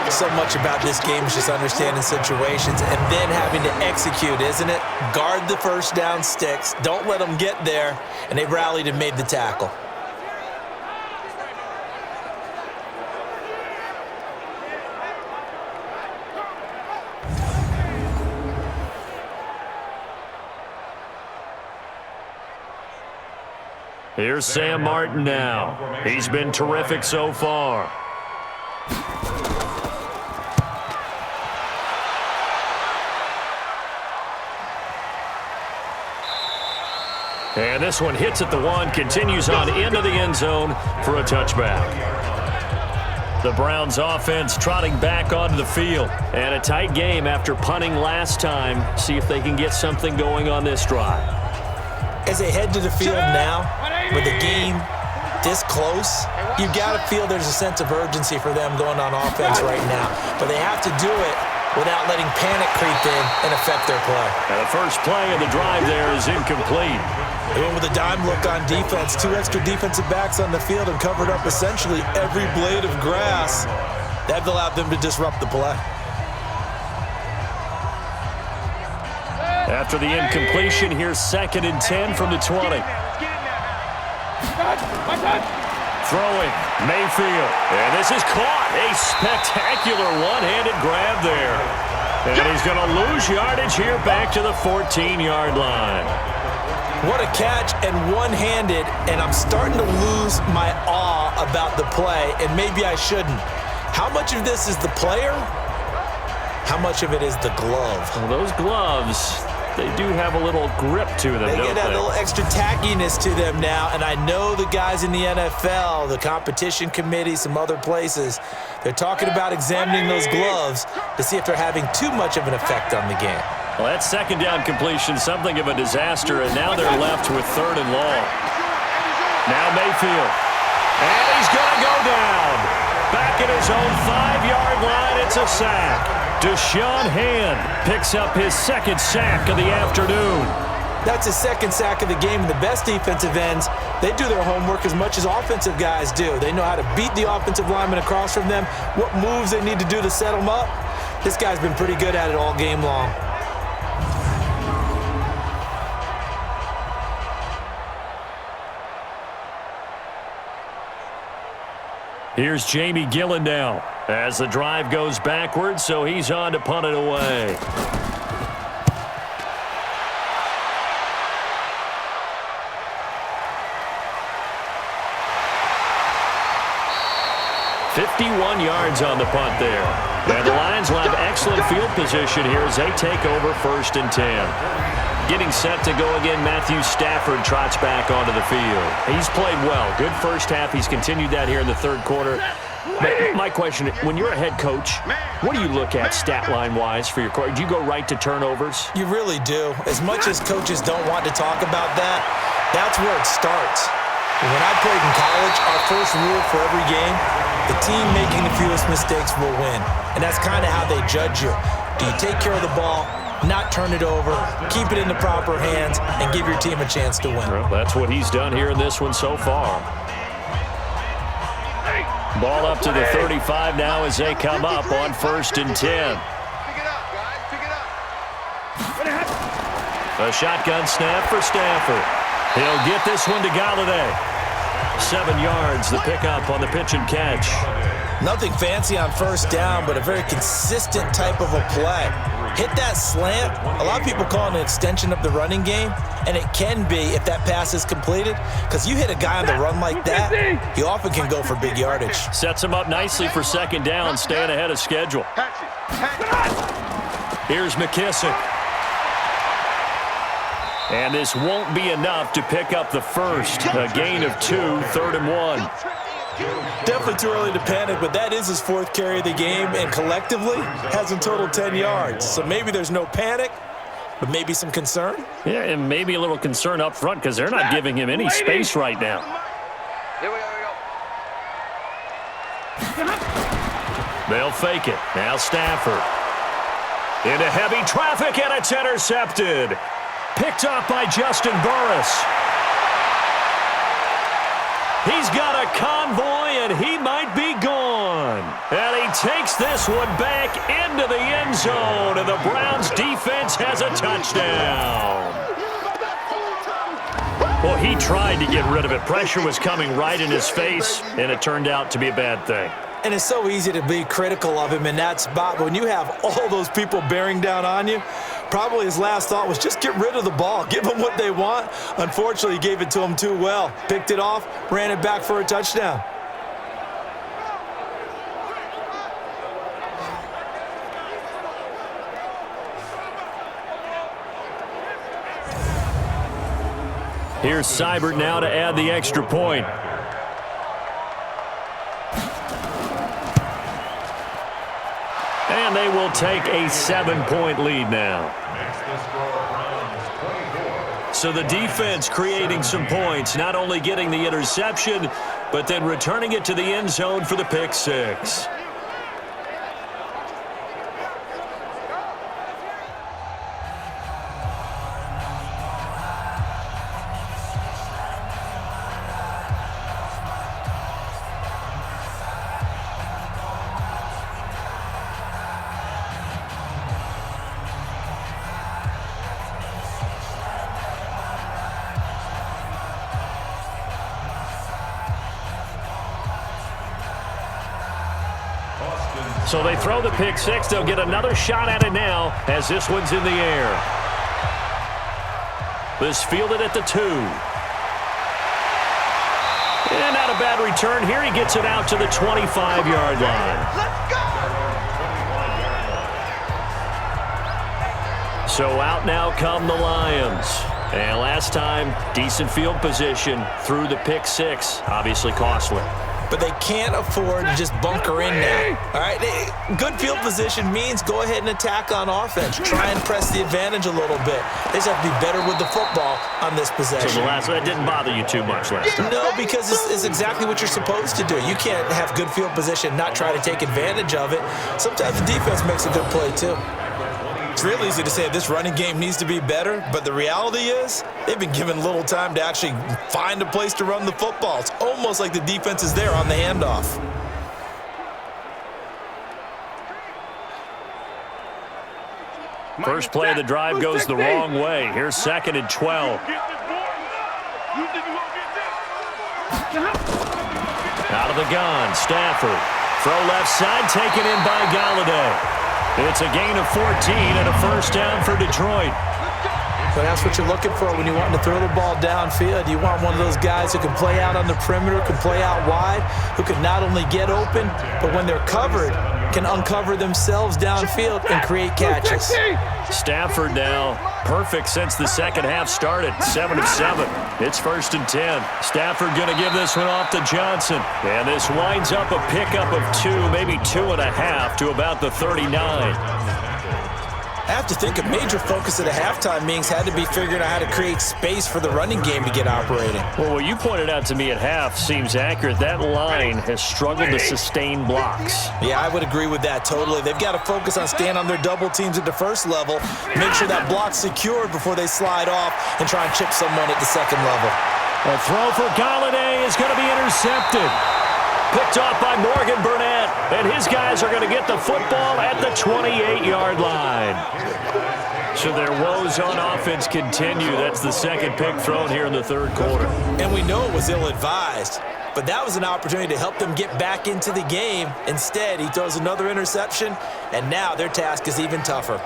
So much about this game is just understanding situations and then having to execute, isn't it? Guard the first down sticks. Don't let them get there. And they rallied and made the tackle. Here's Sam Martin now. He's been terrific so far. And this one hits at the 1, continues on into the end zone for a touchback. The Browns offense trotting back onto the field. And a tight game after punting last time. See if they can get something going on this drive. As they head to the field now, with the game this close, you've got to feel there's a sense of urgency for them going on offense right now. But they have to do it without letting panic creep in and affect their play. And the first play of the drive there is incomplete. They went with a dime look on defense. 2 extra defensive backs on the field and covered up essentially every blade of grass. That allowed them to disrupt the play. After the incompletion, here's 2nd and 10 from the 20. Throwing, Mayfield. And this is caught. A spectacular one-handed grab there. And he's going to lose yardage here back to the 14-yard line. What a catch, and one-handed, and I'm starting to lose my awe about the play, and maybe I shouldn't. How much of this is the player? How much of it is the glove? Well, those gloves, they do have a little grip to them, They don't get that little extra tackiness to them now, and I know the guys in the NFL, the competition committee, some other places, they're talking about examining those gloves to see if they're having too much of an effect on the game. Well, that second down completion, something of a disaster, and now they're left with 3rd and long. Now Mayfield. And he's going to go down. Back at his own 5-yard line, it's a sack. Deshaun Hand picks up his 2nd sack of the afternoon. That's his 2nd sack of the game, and the best defensive ends, they do their homework as much as offensive guys do. They know how to beat the offensive lineman across from them, what moves they need to do to set them up. This guy's been pretty good at it all game long. Here's Jamie Gillen now as the drive goes backwards, so he's on to punt it away. "51 yards on the punt there. And the Lions will have excellent field position here as they take over 1st and 10. Getting set to go again, Matthew Stafford trots back onto the field. He's played well. Good first half. He's continued that here in the 3rd quarter. But my question, when you're a head coach, what do you look at stat line-wise for your court? Do you go right to turnovers? You really do. As much as coaches don't want to talk about that, that's where it starts. When I played in college, our first rule for every game, the team making the fewest mistakes will win. And that's kind of how they judge you. Do you take care of the ball, not turn it over, keep it in the proper hands, and give your team a chance to win? Well, that's what he's done here in this one so far. Ball up to the 35 now as they come up on 1st and 10. A shotgun snap for Stafford. He'll get this one to Galladay. 7 yards, the pickup on the pitch and catch. Nothing fancy on 1st down, but a very consistent type of a play. Hit that slant. A lot of people call it an extension of the running game, and it can be if that pass is completed, because you hit a guy on the run like that, he often can go for big yardage. Sets him up nicely for 2nd down, staying ahead of schedule. Here's McKissick. And this won't be enough to pick up the first. A gain of 2, 3rd and 1. Definitely too early to panic, but that is his 4th carry of the game, and collectively has in total 10 yards. So maybe there's no panic, but maybe some concern. Yeah, and maybe a little concern up front because they're not giving him any space right now. Here we go. They'll fake it. Now Stafford. Into heavy traffic, and it's intercepted. Picked up by Justin Burris. He's got a convoy, and he might be gone. And he takes this one back into the end zone, and the Browns defense has a touchdown. Well, he tried to get rid of it. Pressure was coming right in his face, and it turned out to be a bad thing. And it's so easy to be critical of him in that spot. But when you have all those people bearing down on you, probably his last thought was just get rid of the ball. Give them what they want. Unfortunately, he gave it to them too well. Picked it off, ran it back for a touchdown. Here's Seibert now to add the extra point. And they will take a 7-point lead now. So the defense creating some points, not only getting the interception, but then returning it to the end zone for the pick six. So they throw the pick six. They'll get another shot at it now as this one's in the air. This fielded at the 2. And not a bad return here. He gets it out to the 25-yard line. Let's go! So out now come the Lions. And last time, decent field position through the pick six. Obviously costly. But they can't afford to just bunker in now. All right, good field position means go ahead and attack on offense. Try and press the advantage a little bit. They just have to be better with the football on this possession. So that didn't bother you too much last time? No, because it's exactly what you're supposed to do. You can't have good field position, not try to take advantage of it. Sometimes the defense makes a good play too. It's real easy to say this running game needs to be better, but the reality is they've been given little time to actually find a place to run the football. It's almost like the defense is there on the handoff. First play of the drive goes the wrong way. Here's 2nd and 12. Out of the gun, Stafford. Throw left side, taken in by Galladay. It's a gain of 14 and a first down for Detroit. But that's what you're looking for when you want to throw the ball downfield. You want one of those guys who can play out on the perimeter, can play out wide, who can not only get open, but when they're covered, can uncover themselves downfield and create catches. Stafford now perfect since the second half started. 7 of 7. It's 1st and 10. Stafford going to give this one off to Johnson. And this winds up a pickup of 2, maybe 2.5 to about the 39. I have to think a major focus of the halftime meetings had to be figuring out how to create space for the running game to get operating. Well, what you pointed out to me at half seems accurate. That line has struggled to sustain blocks. Yeah, I would agree with that totally. They've got to focus on staying on their double teams at the first level, make sure that block's secured before they slide off and try and chip someone at the second level. A throw for Galladay is going to be intercepted. Picked off by Morgan Burnett, and his guys are going to get the football at the 28-yard line. So their woes on offense continue. That's the second pick thrown here in the third quarter. And we know it was ill-advised, but that was an opportunity to help them get back into the game. Instead, he throws another interception, and now their task is even tougher.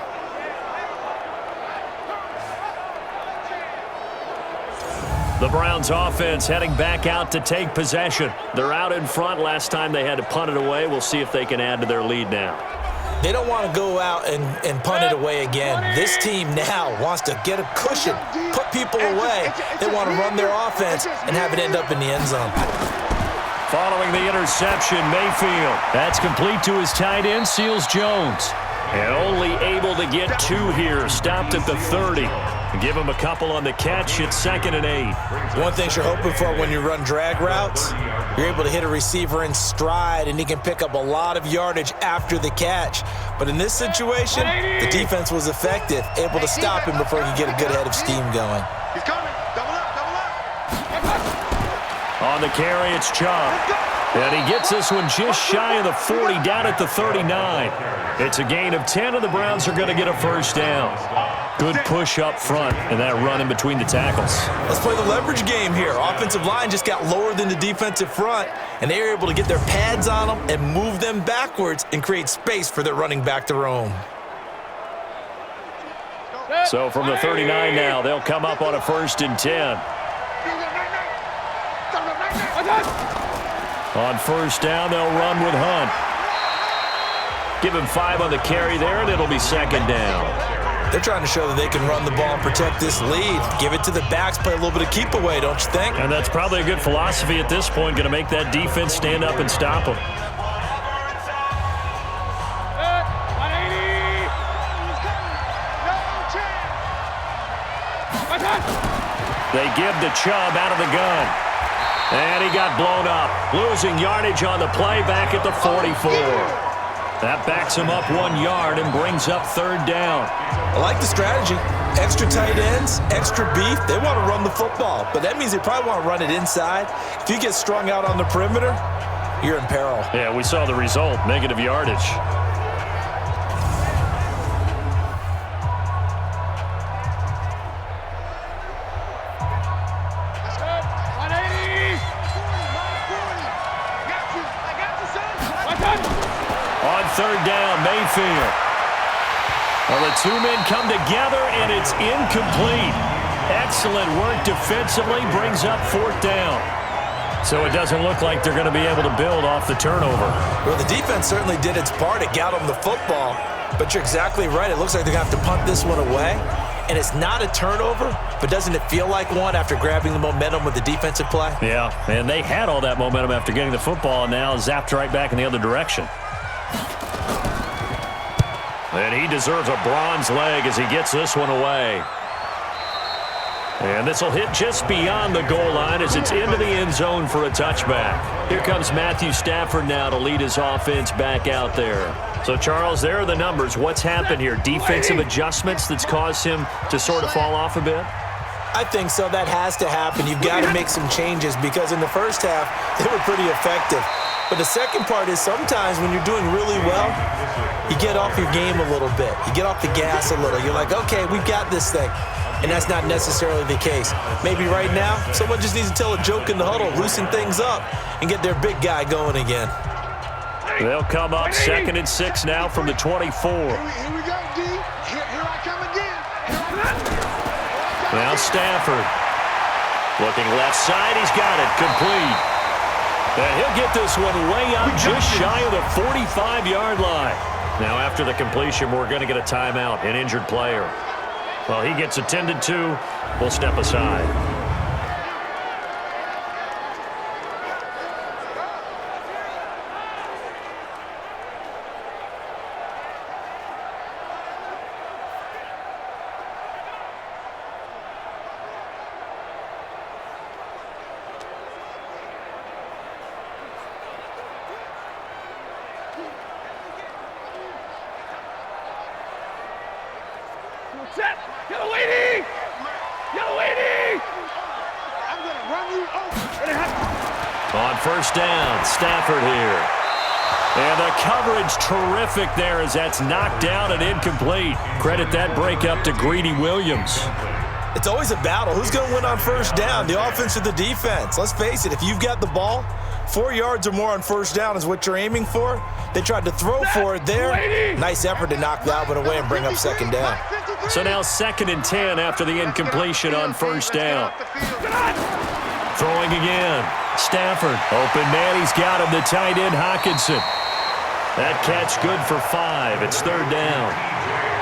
The Browns offense heading back out to take possession. They're out in front. Last time they had to punt it away. We'll see if they can add to their lead now. They don't want to go out and punt it away again. This team now wants to get a cushion, put people away. They want to run their offense and have it end up in the end zone. Following the interception, Mayfield. That's complete to his tight end, Seals Jones. And only able to get 2 here. Stopped at the 30. Give him a couple on the catch. It's 2nd and 8. One thing you're hoping for when you run drag routes, you're able to hit a receiver in stride, and he can pick up a lot of yardage after the catch. But in this situation, the defense was effective, able to stop him before he could get a good head of steam going. He's coming. Double up, double up. On the carry, it's Chubb. And he gets this one just shy of the 40, down at the 39. It's a gain of 10, and the Browns are going to get a first down. Good push up front, and that run in between the tackles. Let's play the leverage game here. Offensive line just got lower than the defensive front, and they were able to get their pads on them and move them backwards and create space for their running back to roam. So from the 39 now, they'll come up on a 1st and 10. On 1st down, they'll run with Hunt. Give him 5 on the carry there, and it'll be 2nd down. They're trying to show that they can run the ball and protect this lead. Give it to the backs, play a little bit of keep away, don't you think? And that's probably a good philosophy at this point, going to make that defense stand up and stop them. They give to Chubb out of the gun. And he got blown up. Losing yardage on the play back at the 44. That backs him up 1 yard and brings up 3rd down. I like the strategy. Extra tight ends, extra beef. They want to run the football, but that means they probably want to run it inside. If you get strung out on the perimeter, you're in peril. Yeah, we saw the result, negative yardage. On 3rd down, Mayfield. Well, the 2 men come together, and it's incomplete. Excellent work defensively, brings up 4th down. So it doesn't look like they're going to be able to build off the turnover. Well, the defense certainly did its part. It got them the football, but you're exactly right. It looks like they're going to have to punt this one away. And it's not a turnover, but doesn't it feel like one after grabbing the momentum with the defensive play? Yeah, and they had all that momentum after getting the football, and now zapped right back in the other direction. And he deserves a bronze leg as he gets this one away. And this will hit just beyond the goal line as it's into the end zone for a touchback. Here comes Matthew Stafford now to lead his offense back out there. So, Charles, there are the numbers. What's happened here? Defensive adjustments that's caused him to sort of fall off a bit? I think so. That has to happen. You've got to make some changes because in the first half, they were pretty effective. But the second part is sometimes when you're doing really well, you get off your game a little bit. You get off the gas a little. You're like, okay, we've got this thing. And that's not necessarily the case. Maybe right now, someone just needs to tell a joke in the huddle, loosen things up, and get their big guy going again. They'll come up 2nd and 6 now from the 24. Here we go, D. Here I come again. Now Stafford. Looking left side, he's got it. Complete. And he'll get this one way up just shy of the 45-yard line. Now after the completion, we're going to get a timeout, an injured player. Well, he gets attended to. We'll step aside. Set. Yellow lady! Yellow lady! I'm going to run you over. On 1st down, Stafford here. And the coverage terrific there as that's knocked down and incomplete. Credit that break up to Greedy Williams. It's always a battle. Who's going to win on 1st down, the offense or the defense? Let's face it, if you've got the ball, 4 yards or more on 1st down is what you're aiming for. They tried to throw for it there. Nice effort to knock that one away and bring up 2nd down. So now 2nd and 10 after the incompletion on 1st down. Throwing again. Stafford. Open man. He's got him. The tight end, Hockenson. That catch good for 5. It's 3rd down.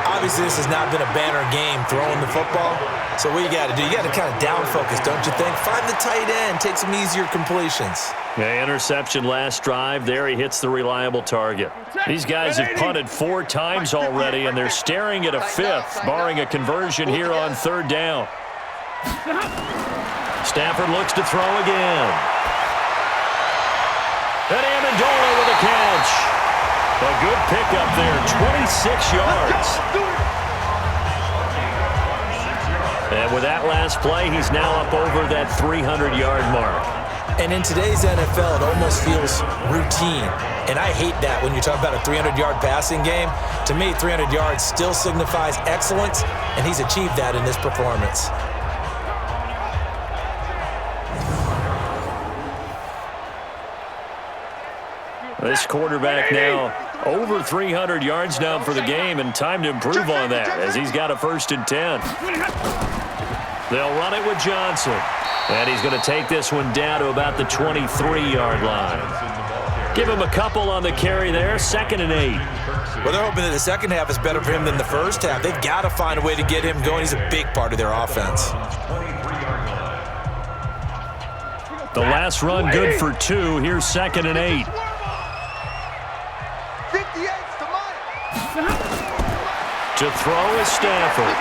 I obviously this has not been a banner game throwing the football. So what you got to do, you got to kind of down focus, don't you think? Find the tight end, take some easier completions. Yeah, interception last drive. There he hits the reliable target. These guys have punted 4 times already, and they're staring at a 5th, barring a conversion here on 3rd down. Stafford looks to throw again. And Amendola with a catch. A good pickup there, 26 yards. And with that last play, he's now up over that 300-yard mark. And in today's NFL, it almost feels routine. And I hate that when you talk about a 300-yard passing game. To me, 300 yards still signifies excellence, and he's achieved that in this performance. This quarterback now over 300 yards now for the game, and time to improve on that as he's got a 1st and 10. They'll run it with Johnson. And he's going to take this one down to about the 23-yard line. Give him a couple on the carry there, 2nd and 8. Well, they're hoping that the second half is better for him than the first half. They've got to find a way to get him going. He's a big part of their offense. The last run good for 2. Here's 2nd and 8. To throw is Stafford.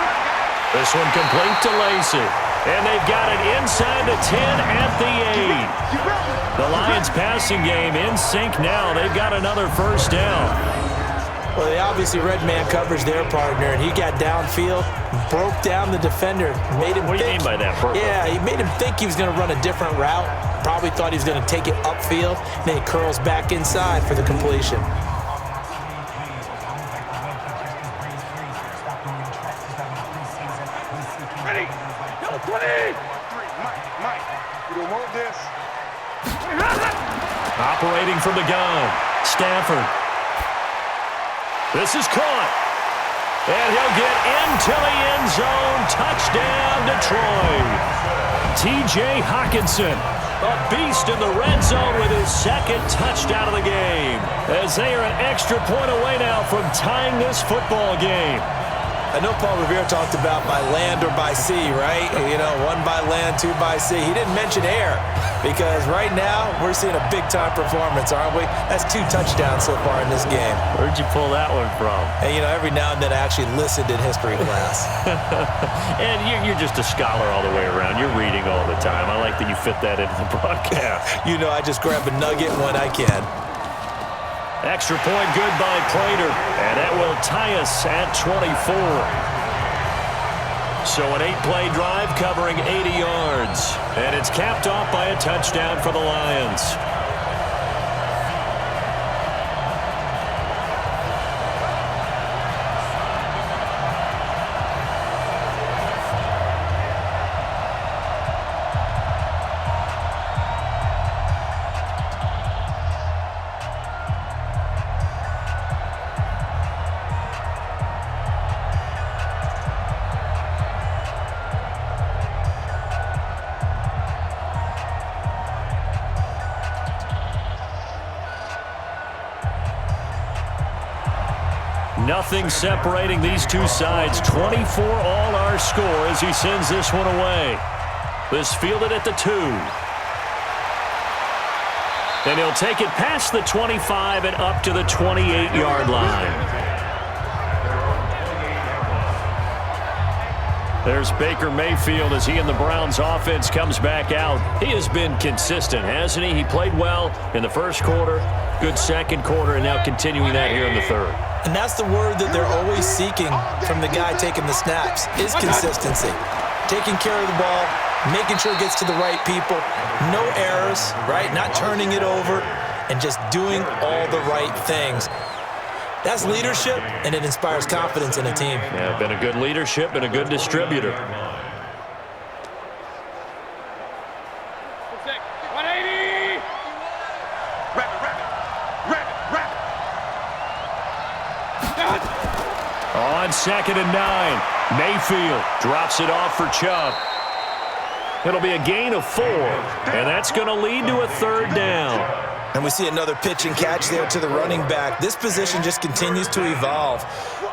This one complete to Lacy. And they've got it inside the 10 at the 8. The Lions passing game in sync now. They've got another 1st down. Well, they obviously read man coverage their partner, and he got downfield, broke down the defender, made him What do you mean by that? Yeah, he made him think he was going to run a different route. Probably thought he was going to take it upfield. Then he curls back inside for the completion. Operating from the gun, Stafford. This is caught. And he'll get into the end zone. Touchdown, Detroit. T.J. Hockenson, a beast in the red zone with his 2nd touchdown of the game. As they are an extra point away now from tying this football game. I know Paul Revere talked about by land or by sea, right? You know, 1 by land, 2 by sea. He didn't mention air because right now we're seeing a big-time performance, aren't we? That's 2 touchdowns so far in this game. Where'd you pull that one from? And, you know, every now and then I actually listened in history class. And you're just a scholar all the way around. You're reading all the time. I like that you fit that into the broadcast. You know, I just grab a nugget when I can. Extra point good by Prater, and that will tie us at 24. So an 8-play drive covering 80 yards, and it's capped off by a touchdown for the Lions. Nothing separating these two sides. 24 all our score as he sends this one away. This fielded at the 2. And he'll take it past the 25 and up to the 28-yard line. There's Baker Mayfield as he and the Browns offense comes back out. He has been consistent, hasn't he? He played well in the first quarter, good second quarter, and now continuing that here in the third. And that's the word that they're always seeking from the guy taking the snaps, is consistency. Taking care of the ball, making sure it gets to the right people, no errors, right? Not turning it over, and just doing all the right things. That's leadership, and it inspires confidence in a team. Yeah, been a good leadership and a good distributor. On 2nd and 9, Mayfield drops it off for Chubb. It'll be a gain of 4, and that's going to lead to a 3rd down. And we see another pitch and catch there to the running back. This position just continues to evolve.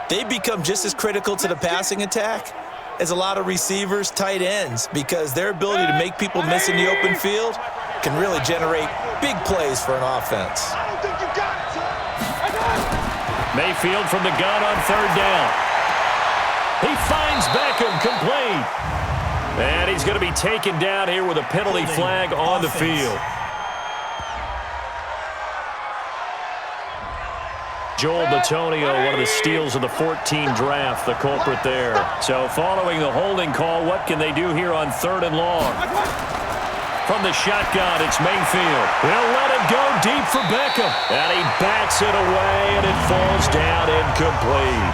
they become just as critical to the passing attack as a lot of receivers, tight ends, because their ability to make people miss in the open field can really generate big plays for an offense. I don't think you got it, son. I got it. Mayfield from the gun on third down. He finds Beckham complete. And he's going to be taken down here with a penalty flag on the field. Joel Bitonio, one of the steals of the 14 draft, the culprit there. So following the holding call, what can they do here on 3rd and long? From the shotgun, it's Mayfield. He'll let it go deep for Beckham. And he bats it away, and it falls down incomplete.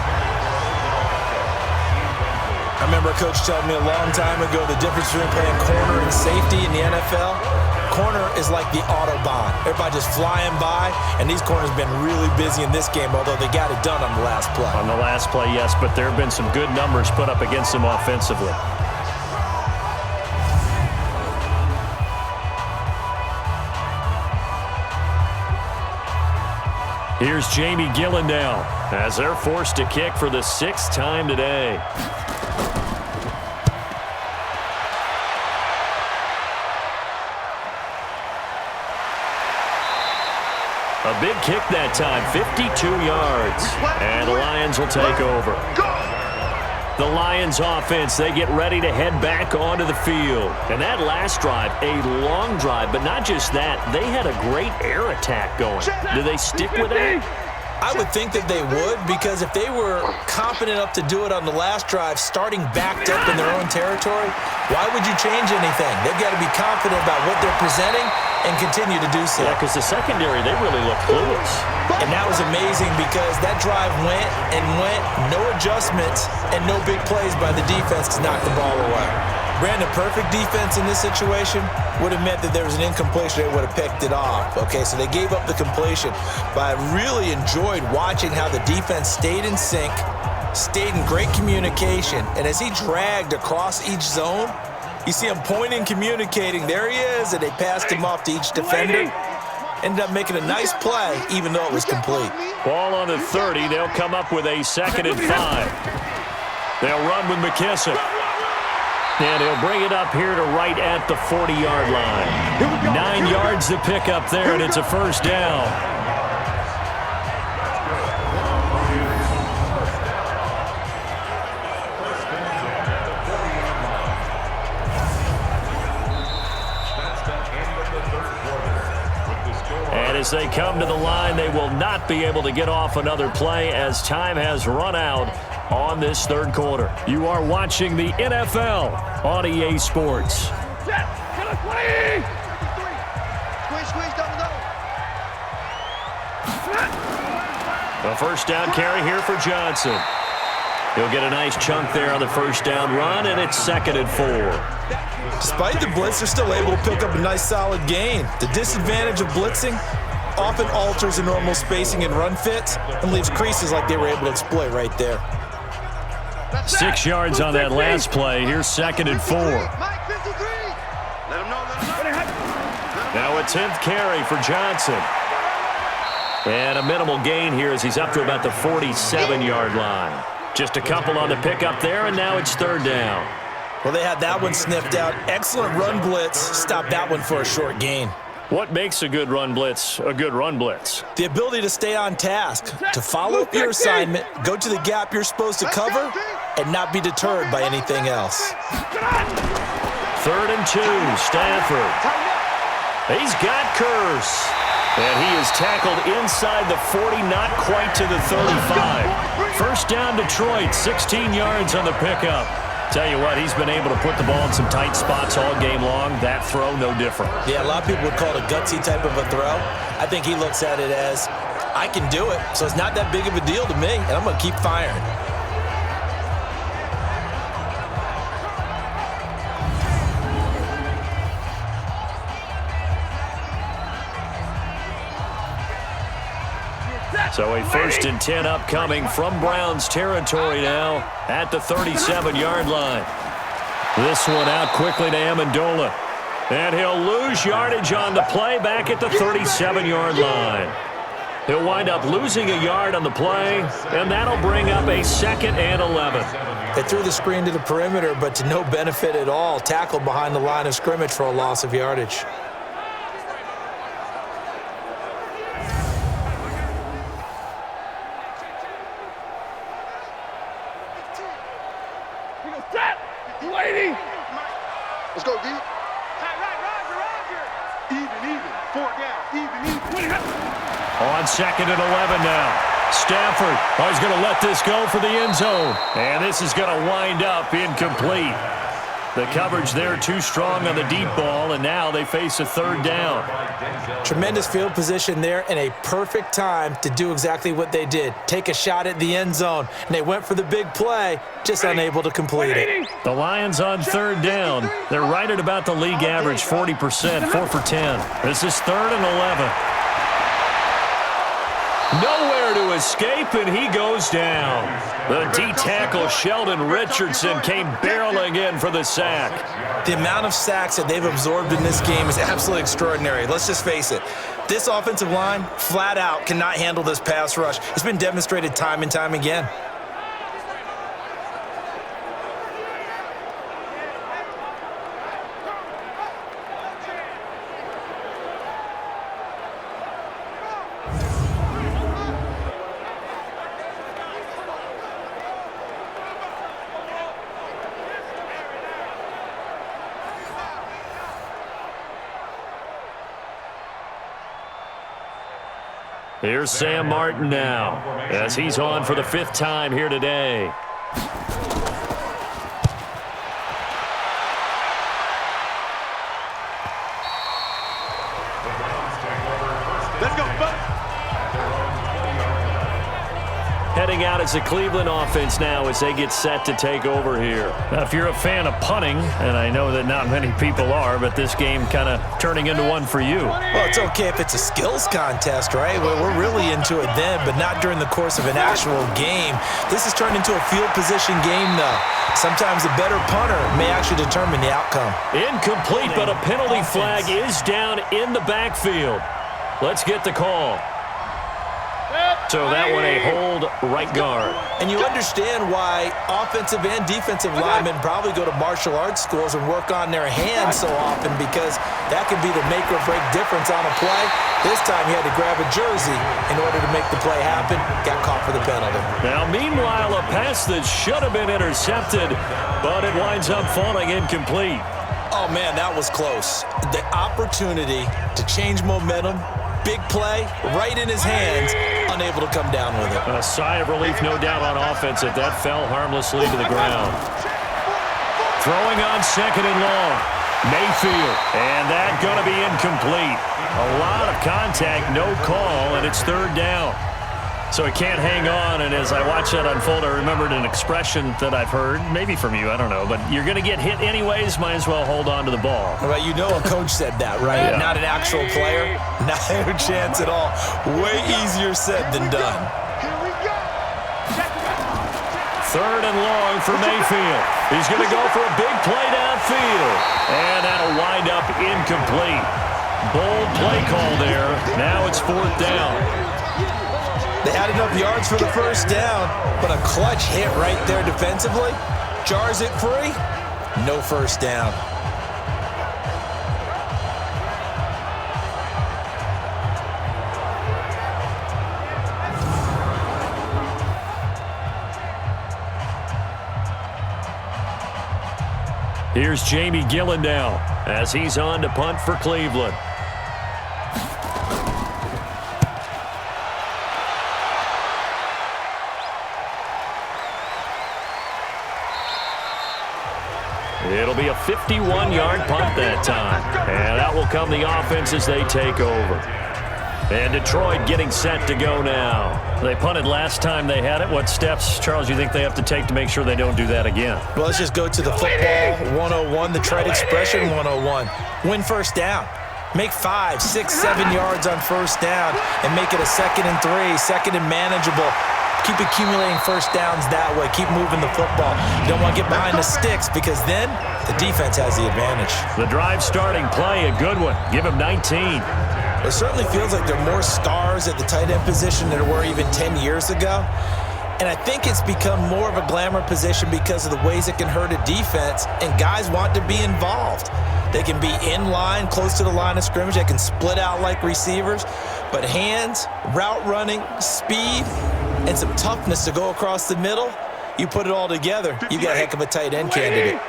I remember a coach telling me a long time ago the difference between playing corner and safety in the NFL. Corner is like the Autobahn. Everybody just flying by, and these corners have been really busy in this game, although they got it done on the last play. On the last play, yes, but there have been some good numbers put up against them offensively. Here's Jamie Gillandale as they're forced to kick for the 6th time today. A big kick that time, 52 yards. And the Lions will take over. The Lions offense, they get ready to head back onto the field. And that last drive, a long drive, but not just that. They had a great air attack going. Do they stick with that? I would think that they would, because if they were confident enough to do it on the last drive, starting backed up in their own territory, why would you change anything? They've got to be confident about what they're presenting and continue to do so. Yeah, because the secondary, they really look clueless. And that was amazing because that drive went and went, no adjustments, and no big plays by the defense to knock the ball away. Brandon, perfect defense in this situation would have meant that there was an incompletion. They would have picked it off. Okay, so they gave up the completion. But I really enjoyed watching how the defense stayed in sync, stayed in great communication, and as he dragged across each zone, you see him pointing, communicating. There he is, and they passed him off to each defender. Ended up making a nice play, even though it was complete. Ball on the 30. They'll come up with a 2nd and 5. They'll run with McKissick. And he'll bring it up here to right at the 40-yard line. 9 yards to pick up there, and it's a first down. And as they come to the line, they will not be able to get off another play as time has run out on this 3rd quarter. You are watching the NFL on EA Sports. A first down carry here for Johnson. He'll get a nice chunk there on the first down run, and it's 2nd and 4. Despite the blitz, they're still able to pick up a nice solid gain. The disadvantage of blitzing often alters the normal spacing and run fits and leaves creases like they were able to exploit right there. 6 yards on that last play. Here's 2nd and 4. Now a 10th carry for Johnson. And a minimal gain here as he's up to about the 47-yard line. Just a couple on the pickup there, and now it's 3rd down. Well, they had that one sniffed out. Excellent run blitz. Stopped that one for a short gain. What makes a good run blitz a good run blitz? The ability to stay on task, to follow up your assignment, go to the gap you're supposed to cover, and not be deterred by anything else. 3rd and 2, Stafford. He's got Curse. And he is tackled inside the 40, not quite to the 35. First down, Detroit, 16 yards on the pickup. Tell you what, he's been able to put the ball in some tight spots all game long. That throw, no different. Yeah, a lot of people would call it a gutsy type of a throw. I think he looks at it as, I can do it, so it's not that big of a deal to me, and I'm going to keep firing. So a 1st and 10 upcoming from Browns territory now at the 37-yard line. This one out quickly to Amendola. And he'll lose yardage on the play back at the 37-yard line. He'll wind up losing a yard on the play, and that'll bring up a 2nd and 11. They threw the screen to the perimeter, but to no benefit at all. Tackled behind the line of scrimmage for a loss of yardage. Let's go, D. Right, Roger. Even. 4 down. Even. On 2nd and 11 now. Stafford, he's going to let this go for the end zone. And this is going to wind up incomplete. The coverage there too strong on the deep ball, and now they face a 3rd down. Tremendous field position there and a perfect time to do exactly what they did. Take a shot at the end zone, and they went for the big play, just unable to complete it. The Lions on 3rd down. They're right at about the league average, 40%, 4 for 10. This is 3rd and 11. Nowhere to escape, and he goes down. The D-tackle Sheldon Richardson came barreling in for the sack. The amount of sacks that they've absorbed in this game is absolutely extraordinary. Let's just face it. This offensive line, flat out, cannot handle this pass rush. It's been demonstrated time and time again. Here's Sam Martin now, as he's on for the 5th time here today. Let's go, buddy. Heading out as the Cleveland offense now as they get set to take over here. Now, if you're a fan of punting, and I know that not many people are, but this game kind of turning into one for you. Well, it's okay if it's a skills contest, right? Well, we're really into it then, but not during the course of an actual game. This has turned into a field position game, though. Sometimes a better punter may actually determine the outcome. Incomplete, but a penalty flag is down in the backfield. Let's get the call. So that one a hold right guard. And you understand why offensive and defensive linemen probably go to martial arts schools and work on their hands so often, because that can be the make or break difference on a play. This time he had to grab a jersey in order to make the play happen. Got caught for the penalty. Now, meanwhile, a pass that should have been intercepted, but it winds up falling incomplete. Oh, man, that was close. The opportunity to change momentum, big play, right in his hands, unable to come down with it. A sigh of relief, no doubt, on offense that fell harmlessly to the ground. Throwing on 2nd and long. Mayfield, and that going to be incomplete. A lot of contact, no call, and it's 3rd down. So he can't hang on, and as I watch that unfold, I remembered an expression that I've heard, maybe from you, I don't know, but you're going to get hit anyways, might as well hold on to the ball. Well, you know a coach said that, right? Yeah. Not an actual player. Not a chance at all. Way easier said than done. Here we go. 3rd and long for Mayfield. He's going to go for a big play downfield, and that'll wind up incomplete. Bold play call there. Now it's 4th down. They had enough yards for the 1st down, but a clutch hit right there defensively jars it free. No 1st down. Here's Jamie Gillen now as he's on to punt for Cleveland. It'll be a 51-yard punt that time. And out will come the offense as they take over. And Detroit getting set to go now. They punted last time they had it. What steps, Charles, you think they have to take to make sure they don't do that again? Well, let's just go to the football 101, the trade expression 101. Win 1st down. Make 5, 6, 7 yards on 1st down and make it a 2nd and 3, 2nd and manageable. Keep accumulating 1st downs that way. Keep moving the football. You don't want to get behind the sticks, because then the defense has the advantage. The drive starting play, a good one. Give him 19. It certainly feels like there are more stars at the tight end position than there were even 10 years ago. And I think it's become more of a glamour position because of the ways it can hurt a defense, and guys want to be involved. They can be in line, close to the line of scrimmage. They can split out like receivers. But hands, route running, speed, and some toughness to go across the middle, you put it all together, you got a heck of a tight end candidate. 58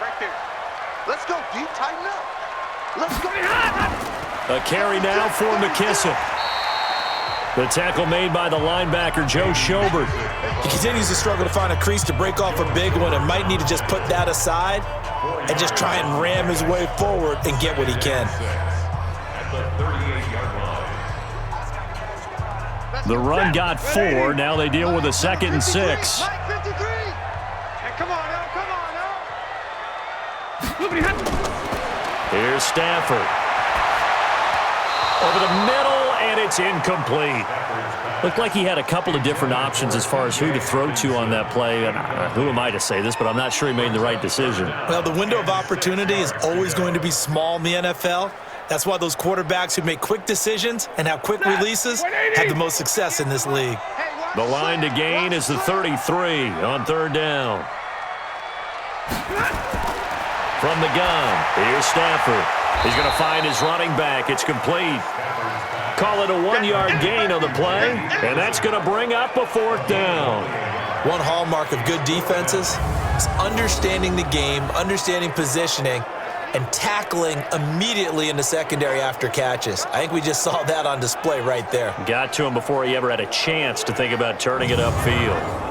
right there. Let's go deep, tighten up. Let's go. A carry now for McKissick. The tackle made by the linebacker, Joe Schobert. He continues to struggle to find a crease to break off a big one and might need to just put that aside and just try and ram his way forward and get what he can. At the 38-yard line. The run got 4. Now they deal with a 2nd and 6. Mike 53. Hey, come on now, come on now. Here's Stafford. Over the middle, and it's incomplete. Looked like he had a couple of different options as far as who to throw to on that play. And who am I to say this, but I'm not sure he made the right decision. Well, the window of opportunity is always going to be small in the NFL. That's why those quarterbacks who make quick decisions and have quick releases have the most success in this league. The line to gain is the 33 on 3rd down. From the gun, here's Stafford. He's going to find his running back. It's complete. Call it a 1-yard gain on the play, and that's going to bring up a 4th down. One hallmark of good defenses is understanding the game, understanding positioning, and tackling immediately in the secondary after catches. I think we just saw that on display right there. Got to him before he ever had a chance to think about turning it upfield.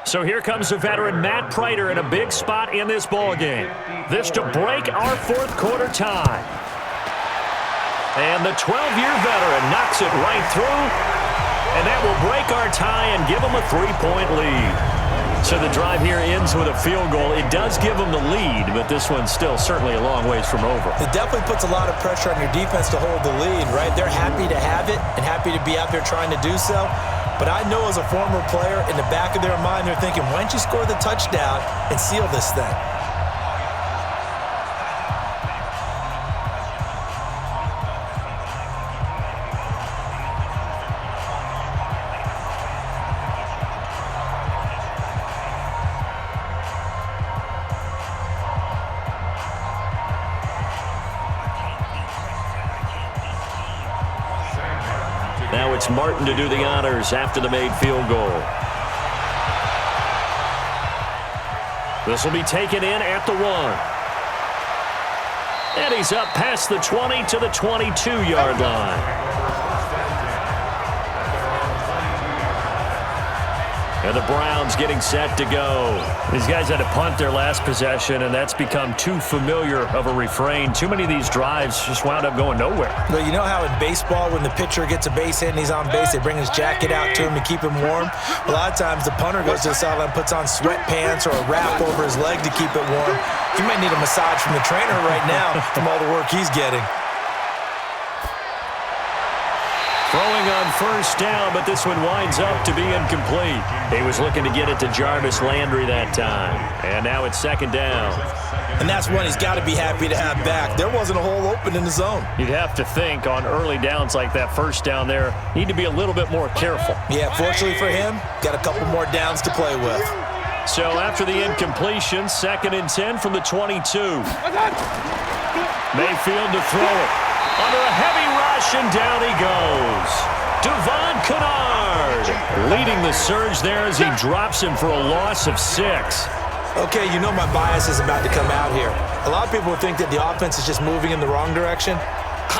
So here comes the veteran Matt Prater in a big spot in this ballgame. This to break our 4th quarter tie. And the 12-year veteran knocks it right through, and that will break our tie and give them a 3-point lead. So the drive here ends with a field goal. It does give them the lead, but this one's still certainly a long ways from over. It definitely puts a lot of pressure on your defense to hold the lead, right? They're happy to have it and happy to be out there trying to do so. But I know as a former player, in the back of their mind, they're thinking, why don't you score the touchdown and seal this thing? Now it's Martin to do the honors after the made field goal. This will be taken in at the 1. And he's up past the 20 to the 22-yard line. And the Browns getting set to go. These guys had to punt their last possession, and that's become too familiar of a refrain. Too many of these drives just wound up going nowhere. But you know how in baseball, when the pitcher gets a base hit and he's on base, they bring his jacket out to him to keep him warm? A lot of times the punter goes to the sideline, puts on sweatpants or a wrap over his leg to keep it warm. He might need a massage from the trainer right now from all the work he's getting. Throwing on 1st down, but this one winds up to be incomplete. He was looking to get it to Jarvis Landry that time. And now it's 2nd down. And that's one he's got to be happy to have back. There wasn't a hole open in the zone. You'd have to think on early downs like that 1st down there, need to be a little bit more careful. Yeah, fortunately for him, got a couple more downs to play with. So after the incompletion, 2nd and 10 from the 22. Mayfield to throw it. Under a heavy rush, and down he goes. Devon Kennard leading the surge there as he drops him for a loss of 6. Okay, you know my bias is about to come out here. A lot of people think that the offense is just moving in the wrong direction.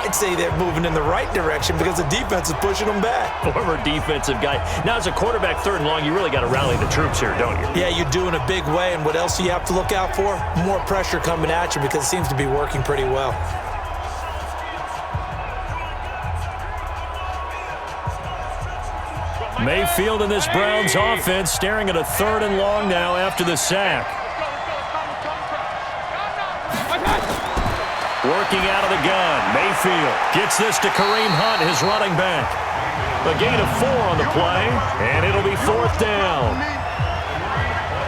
I'd say they're moving in the right direction because the defense is pushing them back. Former defensive guy. Now, as a quarterback 3rd and long, you really got to rally the troops here, don't you? Yeah, you do in a big way, and what else do you have to look out for? More pressure coming at you because it seems to be working pretty well. Mayfield in this Browns offense staring at a 3rd and long now after the sack. Working out of the gun. Mayfield gets this to Kareem Hunt, his running back. A gain of 4 on the play, and it'll be 4th down.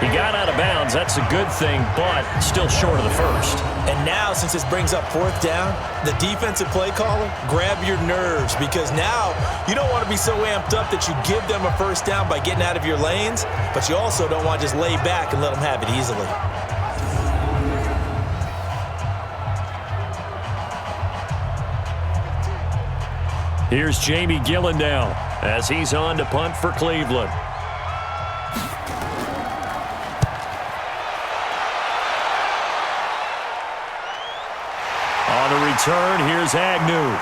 He got out of bounds. That's a good thing, but still short of the first. And now, since this brings up 4th down, the defensive play caller, grab your nerves, because now you don't want to be so amped up that you give them a first down by getting out of your lanes, but you also don't want to just lay back and let them have it easily. Here's Jamie Gillen now as he's on to punt for Cleveland. On the return, here's Agnew.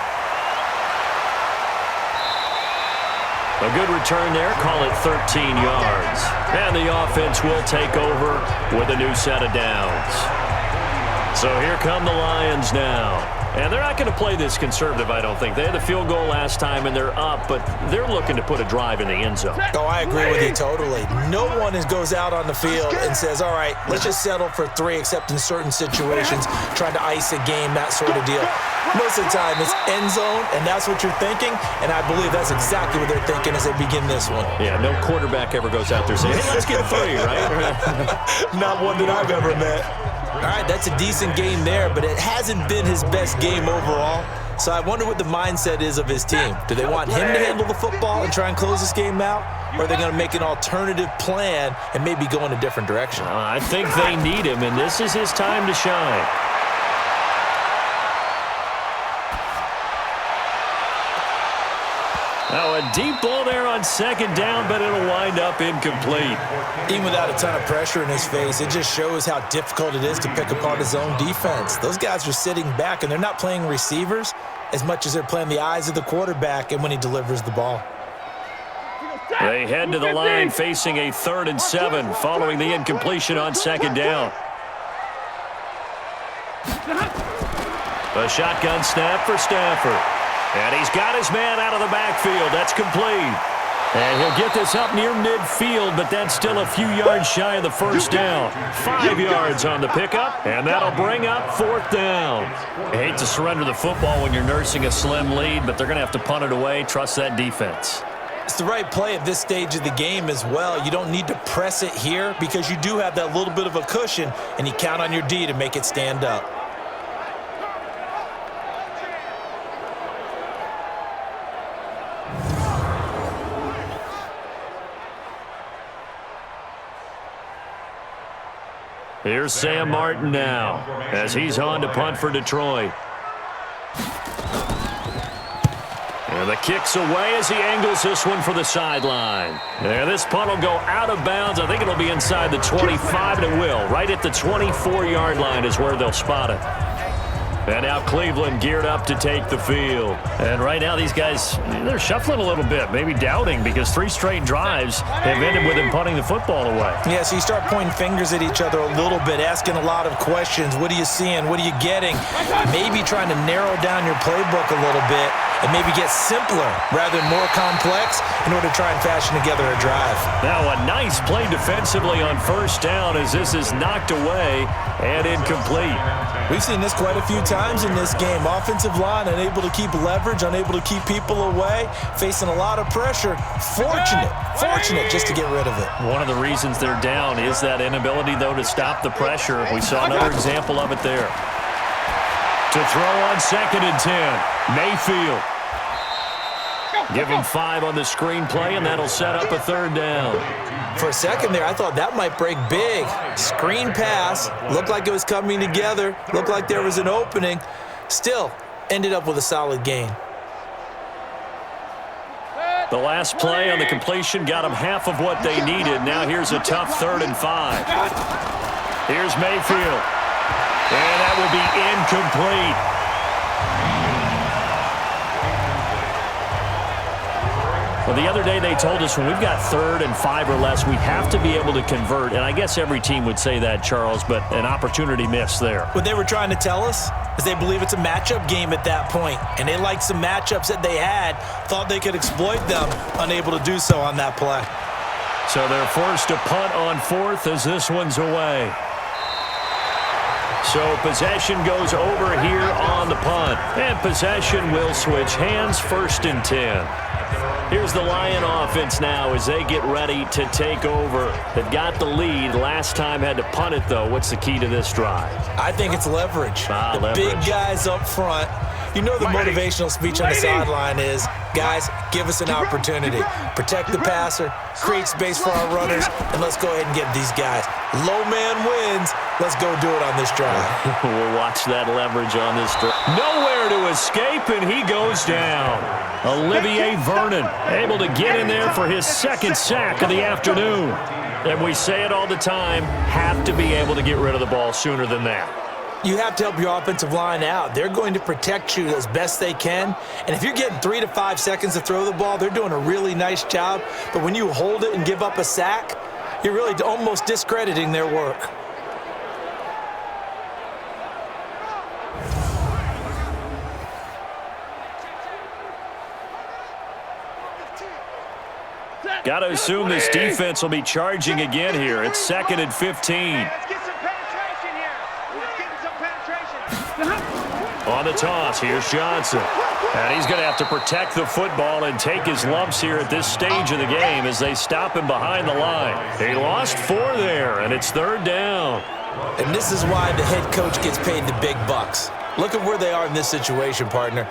A good return there, call it 13 yards. And the offense will take over with a new set of downs. So here come the Lions now. And they're not going to play this conservative, I don't think. They had the field goal last time, and they're up, but they're looking to put a drive in the end zone. Oh, I agree with you totally. No one goes out on the field and says, all right, let's just settle for 3, except in certain situations, trying to ice a game, that sort of deal. Most of the time, it's end zone, and that's what you're thinking, and I believe that's exactly what they're thinking as they begin this one. Yeah, no quarterback ever goes out there saying, hey, let's get 3, right? Not one that I've ever met. All right, that's a decent game there, but it hasn't been his best game overall. So I wonder what the mindset is of his team. Do they want him to handle the football and try and close this game out? Or are they going to make an alternative plan and maybe go in a different direction? I think they need him, and this is his time to shine. Now a deep ball there on 2nd down, but it'll wind up incomplete. Even without a ton of pressure in his face, it just shows how difficult it is to pick apart his own defense. Those guys are sitting back, and they're not playing receivers as much as they're playing the eyes of the quarterback and when he delivers the ball. They head to the line facing a 3rd and 7 following the incompletion on 2nd down. A shotgun snap for Stafford. And he's got his man out of the backfield. That's complete. And he'll get this up near midfield, but that's still a few yards shy of the first down. 5 yards on the pickup, and that'll bring up 4th down. I hate to surrender the football when you're nursing a slim lead, but they're going to have to punt it away. Trust that defense. It's the right play at this stage of the game as well. You don't need to press it here because you do have that little bit of a cushion, and you count on your D to make it stand up. Here's Sam Martin now as he's on to punt for Detroit. And the kick's away as he angles this one for the sideline. And this punt will go out of bounds. I think it'll be inside the 25, and it will. Right at the 24-yard line is where they'll spot it. And now Cleveland geared up to take the field. And right now these guys, they're shuffling a little bit, maybe doubting, because 3 straight drives have ended with them punting the football away. Yeah, so you start pointing fingers at each other a little bit, asking a lot of questions. What are you seeing? What are you getting? Maybe trying to narrow down your playbook a little bit and maybe get simpler rather than more complex in order to try and fashion together a drive. Now a nice play defensively on 1st down as this is knocked away and incomplete. We've seen this quite a few times in this game. Offensive line unable to keep leverage, unable to keep people away, facing a lot of pressure. Fortunate just to get rid of it. One of the reasons they're down is that inability, though, to stop the pressure. We saw another example of it there. To throw on 2nd and 10, Mayfield. Give him 5 on the screenplay, and that'll set up a 3rd down. For a second there, I thought that might break big. Screen pass, looked like it was coming together, looked like there was an opening. Still, ended up with a solid gain. The last play on the completion got them half of what they needed. Now here's a tough 3rd and 5. Here's Mayfield. And that will be incomplete. Well, the other day they told us when we've got 3rd and 5 or less, we have to be able to convert. And I guess every team would say that, Charles, but an opportunity missed there. What they were trying to tell us is they believe it's a matchup game at that point. And they liked some matchups that they had, thought they could exploit them, unable to do so on that play. So they're forced to punt on 4th as this one's away. So possession goes over here on the punt. And possession will switch hands, 1st and 10. Here's the Lion offense now as they get ready to take over. They've got the lead. Last time had to punt it, though. What's the key to this drive? I think it's leverage. Leverage. Big guys up front. You know the motivational speech on the sideline is, guys, give us an opportunity. Protect the passer, create space for our runners, and let's go ahead and get these guys. Low man wins. Let's go do it on this drive. We'll watch that leverage on this drive. Nowhere to escape, and he goes down. Olivier Vernon able to get in there for his second sack of the afternoon. And we say it all the time, have to be able to get rid of the ball sooner than that. You have to help your offensive line out. They're going to protect you as best they can. And if you're getting 3 to 5 seconds to throw the ball, they're doing a really nice job. But when you hold it and give up a sack, you're really almost discrediting their work. Got to assume this defense will be charging again here. It's 2nd and 15. Let's get some penetration here. Let's get some penetration. On the toss, here's Johnson. And he's going to have to protect the football and take his lumps here at this stage of the game as they stop him behind the line. He lost 4 there, and it's 3rd down. And this is why the head coach gets paid the big bucks. Look at where they are in this situation, partner.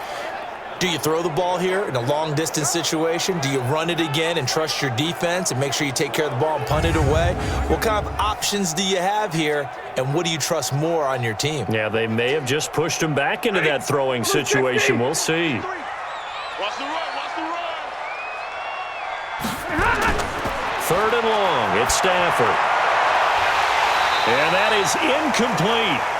Do you throw the ball here in a long-distance situation? Do you run it again and trust your defense and make sure you take care of the ball and punt it away? What kind of options do you have here, and what do you trust more on your team? Yeah, they may have just pushed him back into that throwing situation. We'll see. Watch the run, watch the run. 3rd and long, it's Stafford. And that is incomplete.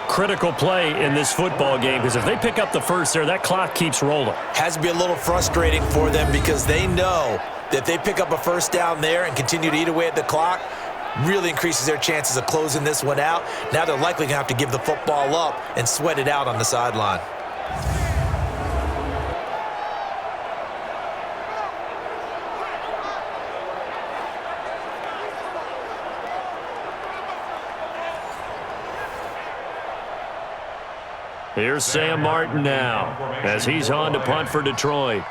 Critical play in this football game because if they pick up the first there, that clock keeps rolling. Has to be a little frustrating for them because they know that if they pick up a first down there and continue to eat away at the clock, really increases their chances of closing this one out. Now they're likely going to have to give the football up and sweat it out on the sideline. Here's Sam Martin now as he's on to punt for Detroit.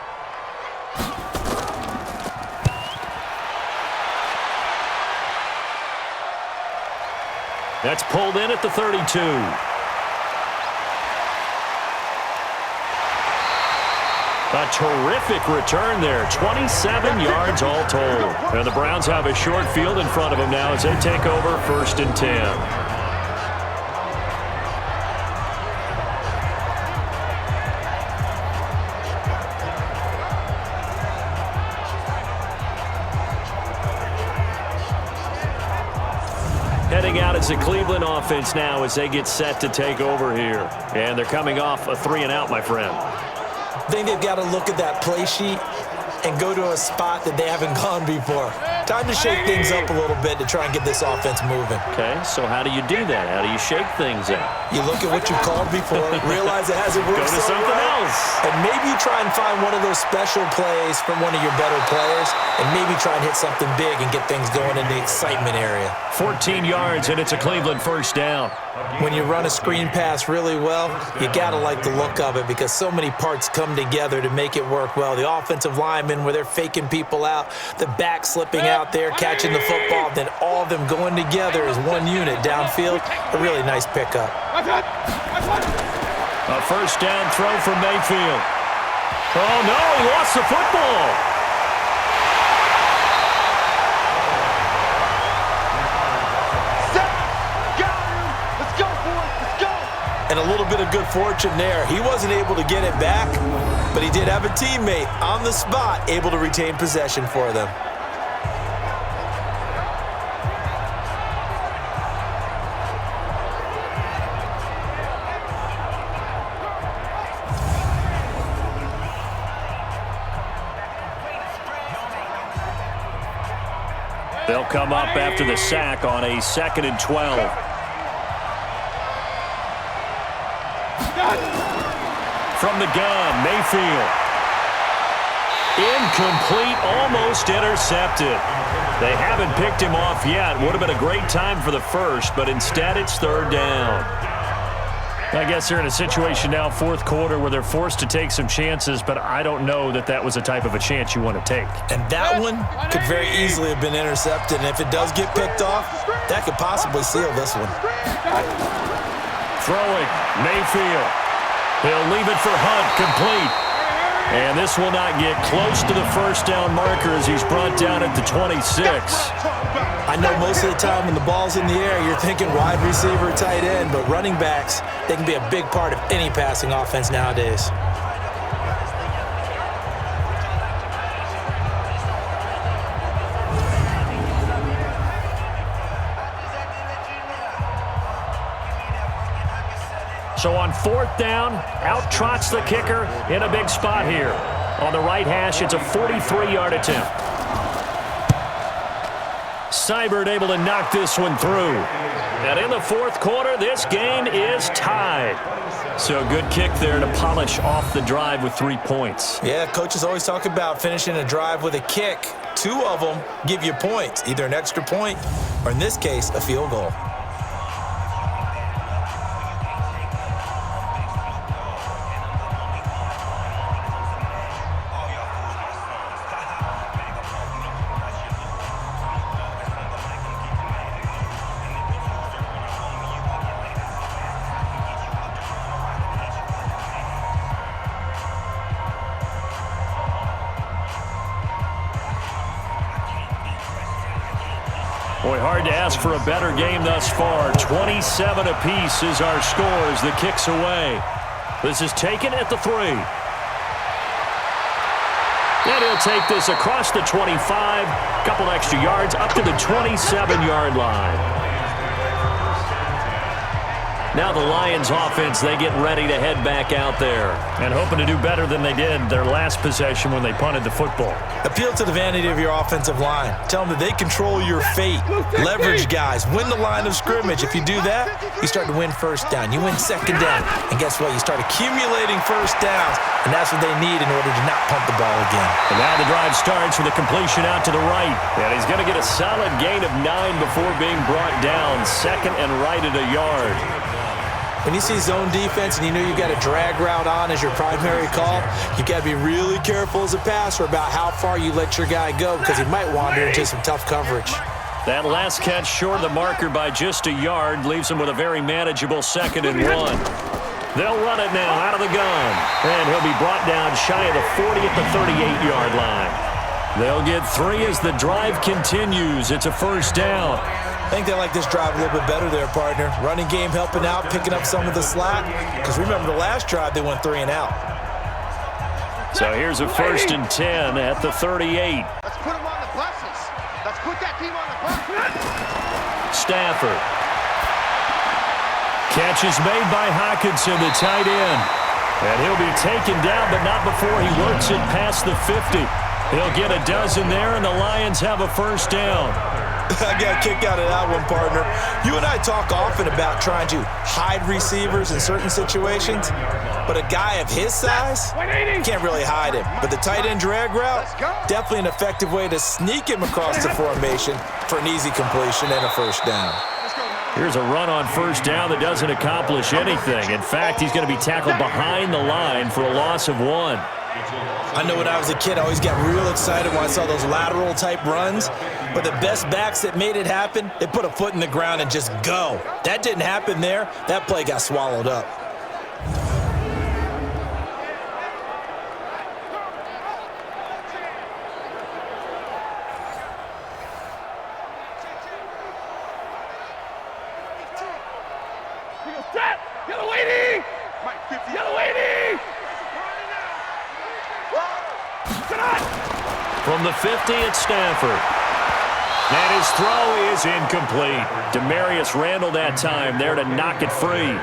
That's pulled in at the 32. A terrific return there. 27 yards all told. And the Browns have a short field in front of them now as they take over 1st and 10. Heading out as the Cleveland offense now as they get set to take over here. And they're coming off a 3-and-out, my friend. I think they've got to look at that play sheet and go to a spot that they haven't gone before. Time to shake things up a little bit to try and get this offense moving. Okay, so how do you do that? How do you shake things up? You look at what you've called before, realize it hasn't worked Go to so something well, else. and maybe you try and find one of those special plays from one of your better players, and maybe try and hit something big and get things going in the excitement area. 14 yards, and it's a Cleveland 1st down. When you run a screen pass really well, you got to like the look of it because so many parts come together to make it work well. The offensive linemen where they're faking people out, the back slipping out there, catching the football, then all of them going together as one unit downfield. A really nice pickup. A 1st down throw from Mayfield. Oh, no, he lost the football. And a little bit of good fortune there. He wasn't able to get it back, but he did have a teammate on the spot able to retain possession for them. They'll come up after the sack on a 2nd and 12. From the gun, Mayfield. Incomplete, almost intercepted. They haven't picked him off yet. Would have been a great time for the first, but instead it's 3rd down. I guess they're in a situation now, fourth quarter, where they're forced to take some chances, but I don't know that that was the type of a chance you want to take. And that one could very easily have been intercepted, and if it does get picked off, that could possibly seal this one. Throwing, Mayfield. He'll leave it for Hunt, complete. And this will not get close to the first down marker as he's brought down at the 26. I know most of the time when the ball's in the air, you're thinking wide receiver, tight end, but running backs, they can be a big part of any passing offense nowadays. So on fourth down, out trots the kicker in a big spot here. On the right hash, it's a 43-yard attempt. Seibert able to knock this one through. And in the fourth quarter, this game is tied. So good kick there to polish off the drive with 3 points. Yeah, coaches always talk about finishing a drive with a kick. 2 of them give you points, either an extra point or, in this case, a field goal. Boy, hard to ask for a better game thus far. 27 apiece is our score as the kick's away. This is taken at the 3. And he'll take this across the 25. Couple extra yards up to the 27-yard line. Now the Lions offense, they get ready to head back out there. And hoping to do better than they did their last possession when they punted the football. Appeal to the vanity of your offensive line. Tell them that they control your fate. Leverage guys. Win the line of scrimmage. If you do that, you start to win first down. You win second down. And guess what? You start accumulating first downs. And that's what they need in order to not punt the ball again. And now the drive starts with a completion out to the right. And he's going to get a solid gain of 9 before being brought down. Second and right at a yard. When you see zone defense and you know you got a drag route on as your primary call, you got to be really careful as a passer about how far you let your guy go because he might wander into some tough coverage. That last catch short of the marker by just a yard leaves him with a very manageable 2nd and 1. They'll run it now out of the gun, and he'll be brought down shy of the 40 at the 38-yard line. They'll get 3 as the drive continues. It's a first down. I think they like this drive a little bit better there, partner. Running game helping out, picking up some of the slack. Because remember the last drive, they went 3 and out. So here's a 1st and 10 at the 38. Let's put them on the buses. Let's put that team on the bus. Stafford. Catch is made by Hockenson, the tight end. And he'll be taken down, but not before he works it past the 50. He'll get a dozen there, and the Lions have a first down. I got a kick out of that one, partner. You and I talk often about trying to hide receivers in certain situations, but a guy of his size can't really hide him. But the tight end drag route, definitely an effective way to sneak him across the formation for an easy completion and a first down. Here's a run on first down that doesn't accomplish anything. In fact, he's going to be tackled behind the line for a loss of 1. I know when I was a kid, I always got real excited when I saw those lateral type runs. But the best backs that made it happen, they put a foot in the ground and just go. That didn't happen there. That play got swallowed up. Yellow 80! Mike 50. Yellow 80! From the 50, it's Stafford. And his throw is incomplete. Demarius Randall that time there to knock it free.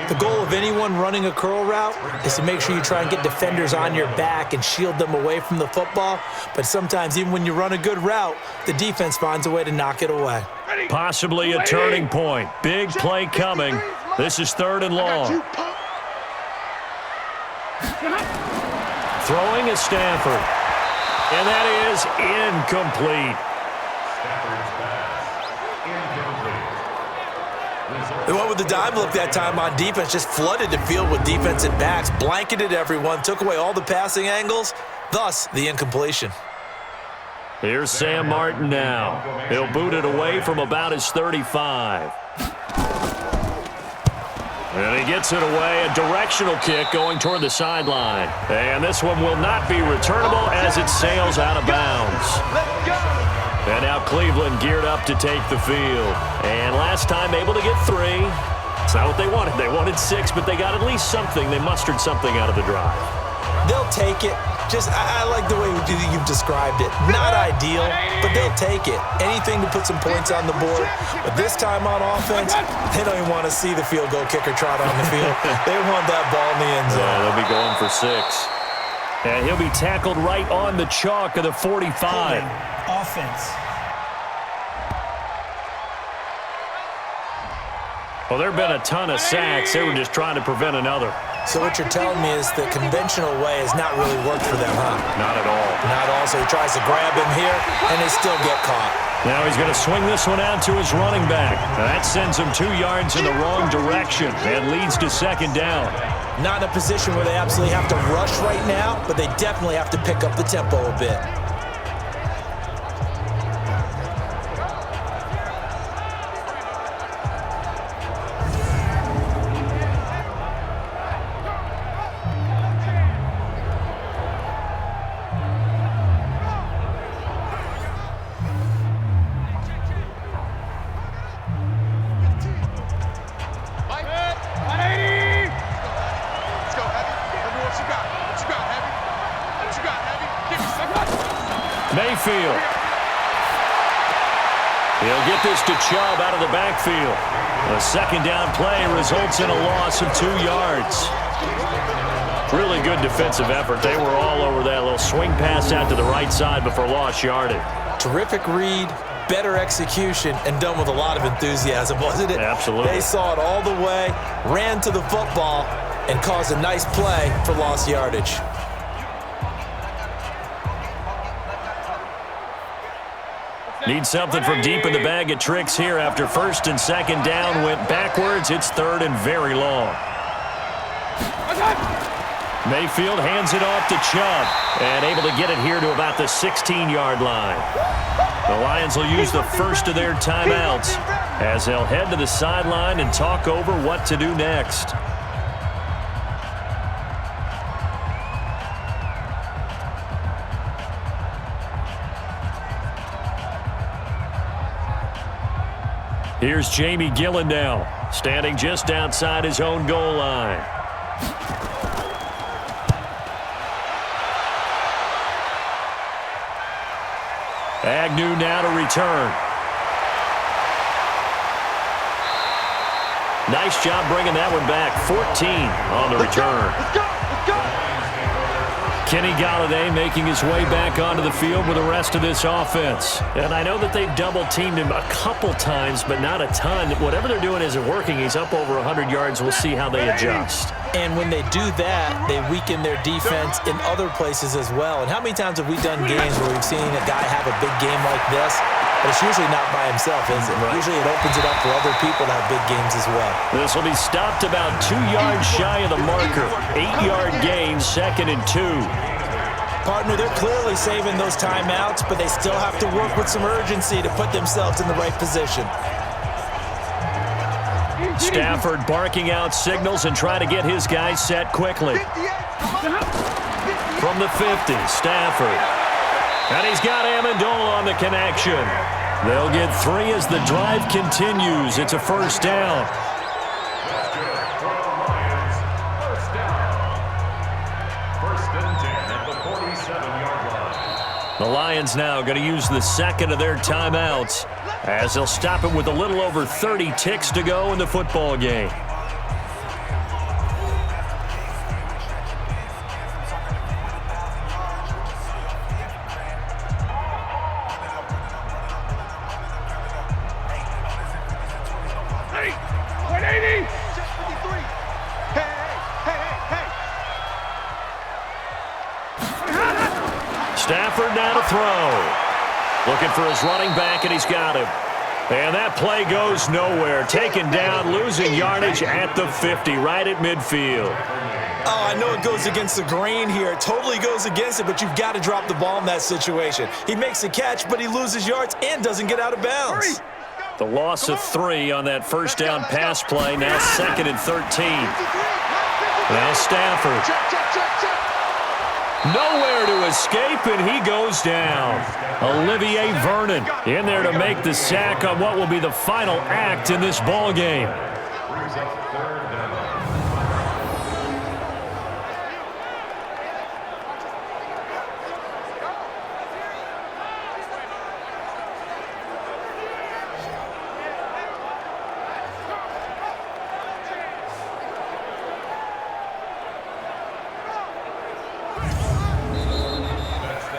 The goal of anyone running a curl route is to make sure you try and get defenders on your back and shield them away from the football. But sometimes even when you run a good route, the defense finds a way to knock it away. Possibly a turning point. Big play coming. This is 3rd and long. Throwing is Stafford. And that is incomplete. They went with the dime look that time on defense, just flooded the field with defensive backs, blanketed everyone, took away all the passing angles, thus the incompletion. Here's Sam Martin now. He'll boot it away from about his 35. And he gets it away, a directional kick going toward the sideline. And this one will not be returnable as it sails out of bounds. And now Cleveland geared up to take the field. And last time able to get 3. It's not what they wanted. They wanted 6, but they got at least something. They mustered something out of the drive. They'll take it. I like the way you've described it. Not ideal, but they'll take it. Anything to put some points on the board. But this time on offense, they don't even want to see the field goal kicker trot on the field. They want that ball in the end zone. Yeah, they'll be going for 6. And he'll be tackled right on the chalk of the 45. Offense. Well, there have been a ton of sacks. They were just trying to prevent another. So what you're telling me is the conventional way has not really worked for them, huh? Not at all. Not all. So he tries to grab him here, and they still get caught. Now he's going to swing this one out to his running back. Now that sends him 2 yards in the wrong direction and leads to second down. Not in a position where they absolutely have to rush right now, but they definitely have to pick up the tempo a bit. Mayfield. He'll get this to Chubb out of the backfield. A second down play results in a loss of 2 yards. Really good defensive effort. They were all over that little swing pass out to the right side before lost yardage. Terrific read, better execution, and done with a lot of enthusiasm, wasn't it? Absolutely. They saw it all the way, ran to the football, and caused a nice play for lost yardage. Need something from deep in the bag of tricks here after first and second down went backwards. It's third and very long. Mayfield hands it off to Chubb and able to get it here to about the 16-yard line. The Lions will use the first of their timeouts as they'll head to the sideline and talk over what to do next. Here's Jamie Gillen now, standing just outside his own goal line. Agnew now to return. Nice job bringing that one back. 14 on the return. Let's go! Let's go! Kenny Golladay making his way back onto the field with the rest of this offense. And I know that they've double-teamed him a couple times, but not a ton. Whatever they're doing isn't working. He's up over 100 yards. We'll see how they adjust. And when they do that, they weaken their defense in other places as well. And how many times have we done games where we've seen a guy have a big game like this, but it's usually not by himself, is it? Right. Usually it opens it up for other people to have big games as well. This will be stopped about 2 yards shy of the marker. 8-yard gain, 2nd and 2. Partner, they're clearly saving those timeouts, but they still have to work with some urgency to put themselves in the right position. Stafford barking out signals and trying to get his guys set quickly. From the 50, Stafford. And he's got Amendola on the connection. They'll get 3 as the drive continues. It's a first down. The Lions now going to use the second of their timeouts as they'll stop it with a little over 30 ticks to go in the football game. Stafford now to throw. Looking for his running back, and he's got him. And that play goes nowhere. Taken down, losing yardage at the 50, right at midfield. Oh, I know it goes against the grain here. It totally goes against it, but you've got to drop the ball in that situation. He makes a catch, but he loses yards and doesn't get out of bounds. The loss of 3 on that first down pass play. Now 2nd and 13. Now Stafford. Nowhere to escape, and he goes down. Olivier Vernon in there to make the sack on what will be the final act in this ball game.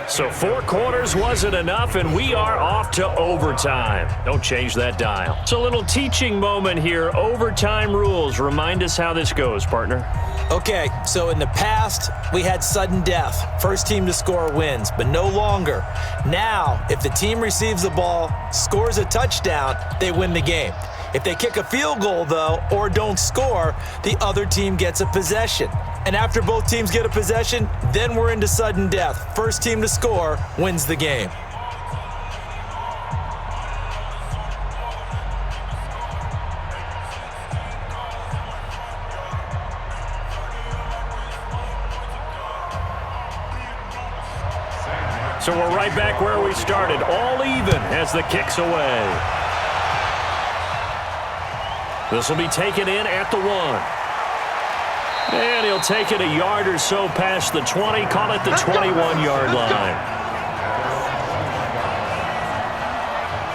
So 4 quarters wasn't enough, and we are off to overtime. Don't change that dial. It's a little teaching moment here. Overtime rules. Remind us how this goes, partner. Okay, so in the past, we had sudden death. First team to score wins, but no longer. Now, if the team receives the ball, scores a touchdown, they win the game. If they kick a field goal, though, or don't score, the other team gets a possession. And after both teams get a possession, then we're into sudden death. First team to score wins the game. So we're right back where we started, all even as the kick's away. This will be taken in at the 1. And he'll take it a yard or so past the 20, call it the 21-yard line.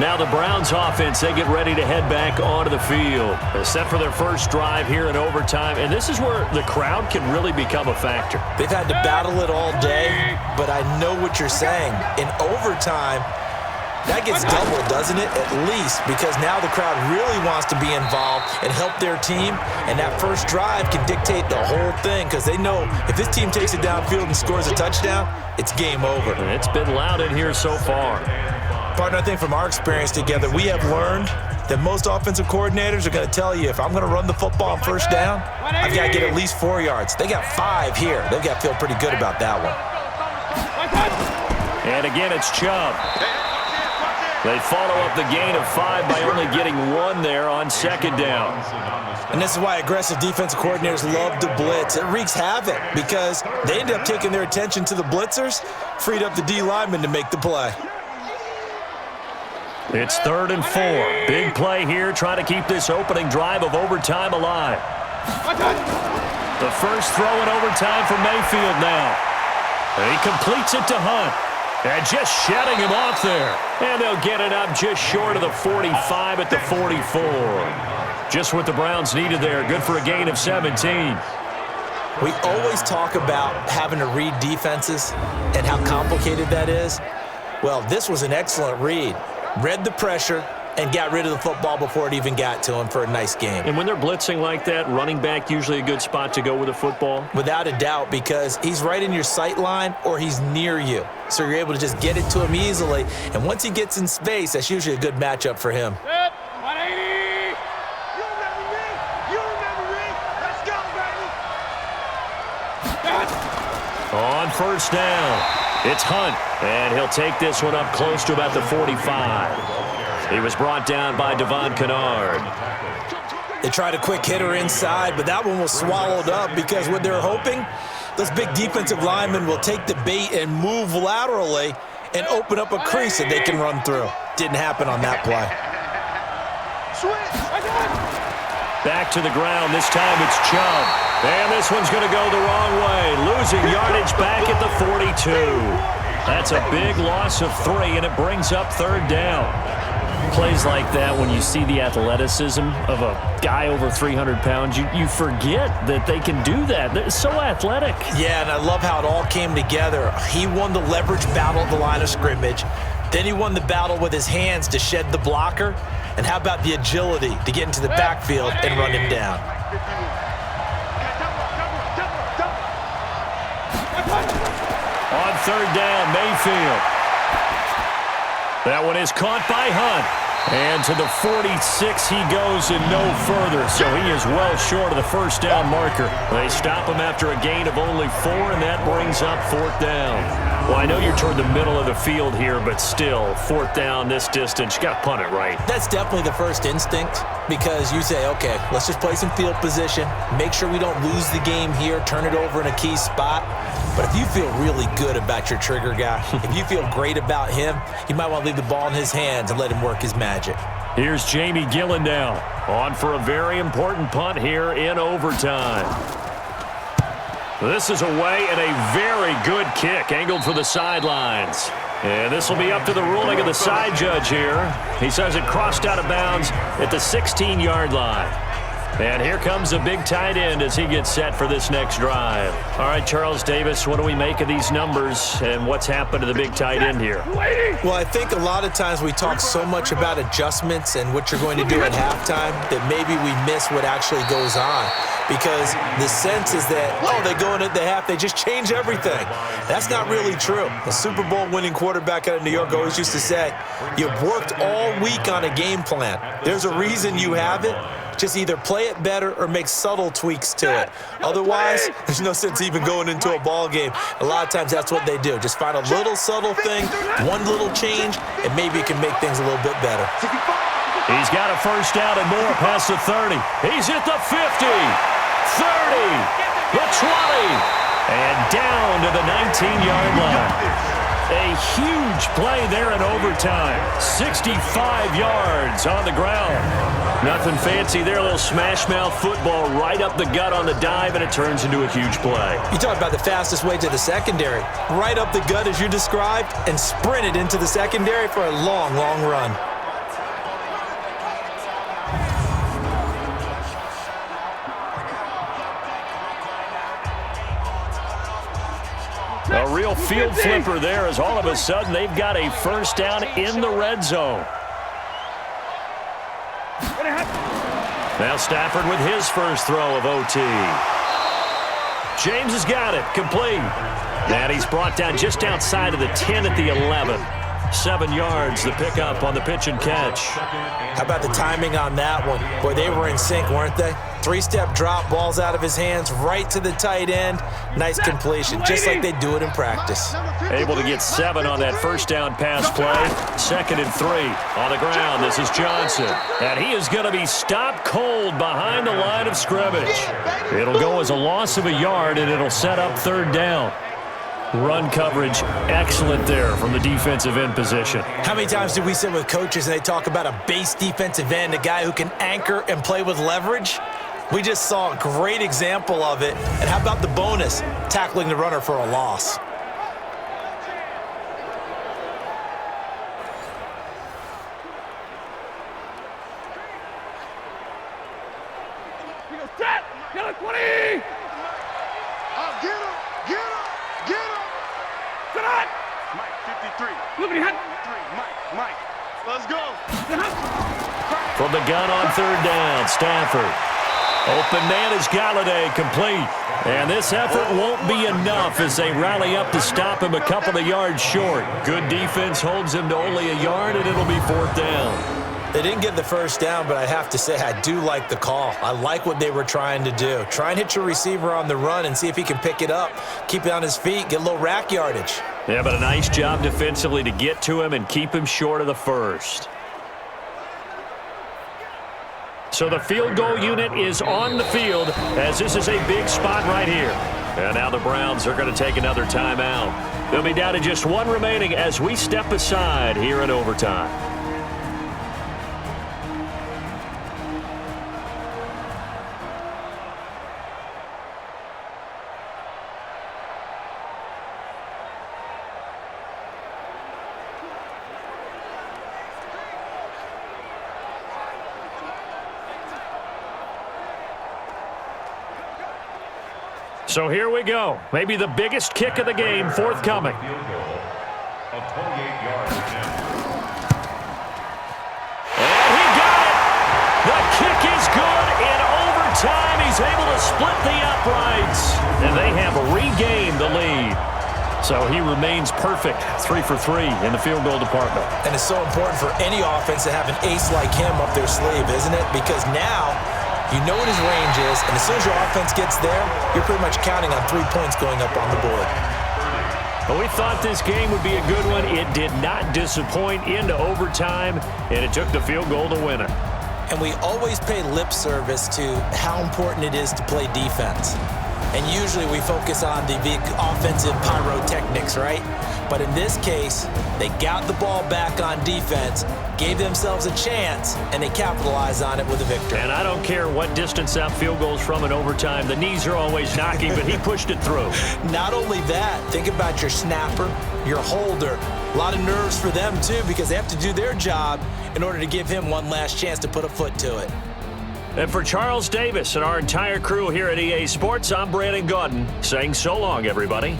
Now the Browns offense, they get ready to head back onto the field. They're set for their first drive here in overtime, and this is where the crowd can really become a factor. They've had to battle it all day, but I know what you're saying. In overtime, that gets doubled, doesn't it? At least, because now the crowd really wants to be involved and help their team, and that first drive can dictate the whole thing because they know if this team takes it downfield and scores a touchdown, it's game over. And it's been loud in here so far. Partner, I think from our experience together, we have learned that most offensive coordinators are going to tell you if I'm going to run the football on first down, I've got to get at least 4 yards. They got 5 here. They've got to feel pretty good about that one. And again, it's Chubb. They follow up the gain of 5 by only getting 1 there on 2nd down. And this is why aggressive defensive coordinators love to blitz. It wreaks havoc because they end up taking their attention to the blitzers, freed up the D lineman to make the play. It's 3rd and 4. Big play here, trying to keep this opening drive of overtime alive. The first throw in overtime for Mayfield now. And he completes it to Hunt. And just shedding him off there. And they'll get it up just short of the 45 at the 44. Just what the Browns needed there. Good for a gain of 17. We always talk about having to read defenses and how complicated that is. Well, this was an excellent read. Read the pressure and got rid of the football before it even got to him for a nice game. And when they're blitzing like that, running back usually a good spot to go with the football? Without a doubt, because he's right in your sight line or he's near you. So you're able to just get it to him easily. And once he gets in space, that's usually a good matchup for him. 180! You remember me? You remember me? Let's go, baby! On first down, it's Hunt. And he'll take this one up close to about the 45. He was brought down by Devon Kennard. They tried a quick hitter inside, but that one was swallowed up because what they're hoping, those big defensive linemen will take the bait and move laterally and open up a crease that they can run through. Didn't happen on that play. Back to the ground. This time it's Chubb. And this one's going to go the wrong way. Losing yardage back at the 42. That's a big loss of 3, and it brings up 3rd down. Plays like that, when you see the athleticism of a guy over 300 pounds, you forget that they can do that. They're so athletic. Yeah, and I love how it all came together. He won the leverage battle at the line of scrimmage. Then he won the battle with his hands to shed the blocker. And how about the agility to get into the backfield and run him down? On 3rd down, Mayfield. That one is caught by Hunt. And to the 46 he goes and no further, so he is well short of the first down marker. They stop him after a gain of only 4, and that brings up 4th down. Well, I know you're toward the middle of the field here, but still, 4th down this distance, you got to punt it, right? That's definitely the first instinct, because you say, okay, let's just play some field position, make sure we don't lose the game here, turn it over in a key spot. But if you feel really good about your trigger guy, if you feel great about him, you might want to leave the ball in his hands and let him work his magic. Here's Jamie Gillen now, on for a very important punt here in overtime. This is away and a very good kick, angled for the sidelines. And this will be up to the ruling of the side judge here. He says it crossed out of bounds at the 16-yard line. And here comes the big tight end as he gets set for this next drive. All right, Charles Davis, what do we make of these numbers and what's happened to the big tight end here? Well, I think a lot of times we talk so much about adjustments and what you're going to do at halftime that maybe we miss what actually goes on. Because the sense is that, oh, they go in at the half, they just change everything. That's not really true. The Super Bowl winning quarterback out of New York always used to say, you've worked all week on a game plan. There's a reason you have it. Just either play it better or make subtle tweaks to it. Otherwise, there's no sense even going into a ball game. A lot of times that's what they do. Just find a little subtle thing, one little change, and maybe it can make things a little bit better. He's got a first down and more past the 30. He's hit the 50, 30, the 20, and down to the 19-yard line. A huge play there in overtime. 65 yards on the ground. Nothing fancy there. A little smash-mouth football right up the gut on the dive, and it turns into a huge play. You talk about the fastest way to the secondary. Right up the gut as you described, and sprinted into the secondary for a long, long run. A real field flipper there as all of a sudden they've got a first down in the red zone. Now Stafford with his first throw of OT. James has got it, complete. And he's brought down just outside of the 10 at the 11. 7 yards, the pickup on the pitch and catch. How about the timing on that one? Boy, they were in sync, weren't they? 3-step drop, balls out of his hands, right to the tight end. Nice completion, just like they do it in practice. Able to get 7 on that first down pass play. 2nd and 3 on the ground. This is Johnson. And he is going to be stopped cold behind the line of scrimmage. It'll go as a loss of a yard, and it'll set up 3rd down. Run coverage excellent there from the defensive end position. How many times do we sit with coaches and they talk about a base defensive end, a guy who can anchor and play with leverage? We just saw a great example of it. And how about the bonus? Tackling the runner for a loss. Get him, 20! Get him! Get him! Get him! Tonight! Mike, 53. Liberty Hunt. 3, Mike. Let's go. From the gun on 3rd down, Stafford. Open man is Galladay, complete. And this effort won't be enough as they rally up to stop him a couple of yards short. Good defense holds him to only a yard, and it'll be 4th down. They didn't get the first down, but I have to say I do like the call. I like what they were trying to do. Try and hit your receiver on the run and see if he can pick it up. Keep it on his feet, get a little rack yardage. Yeah, but a nice job defensively to get to him and keep him short of the first. So the field goal unit is on the field as this is a big spot right here. And now the Browns are going to take another timeout. They'll be down to just 1 remaining as we step aside here in overtime. So here we go. Maybe the biggest kick of the game forthcoming. Of 28 yards. And he got it. The kick is good in overtime. He's able to split the uprights. And they have regained the lead. So he remains perfect, 3 for 3 in the field goal department. And it's so important for any offense to have an ace like him up their sleeve, isn't it? Because now you know what his range is, and as soon as your offense gets there, you're pretty much counting on 3 points going up on the board. But we thought this game would be a good one. It did not disappoint into overtime, and it took the field goal to win it. And we always pay lip service to how important it is to play defense. And usually we focus on the big offensive pyrotechnics, right? But in this case, they got the ball back on defense, gave themselves a chance, and they capitalized on it with a victory. And I don't care what distance that field goes from in overtime. The knees are always knocking, but he pushed it through. Not only that, think about your snapper, your holder. A lot of nerves for them, too, because they have to do their job in order to give him one last chance to put a foot to it. And for Charles Davis and our entire crew here at EA Sports, I'm Brandon Gaudin saying so long, everybody.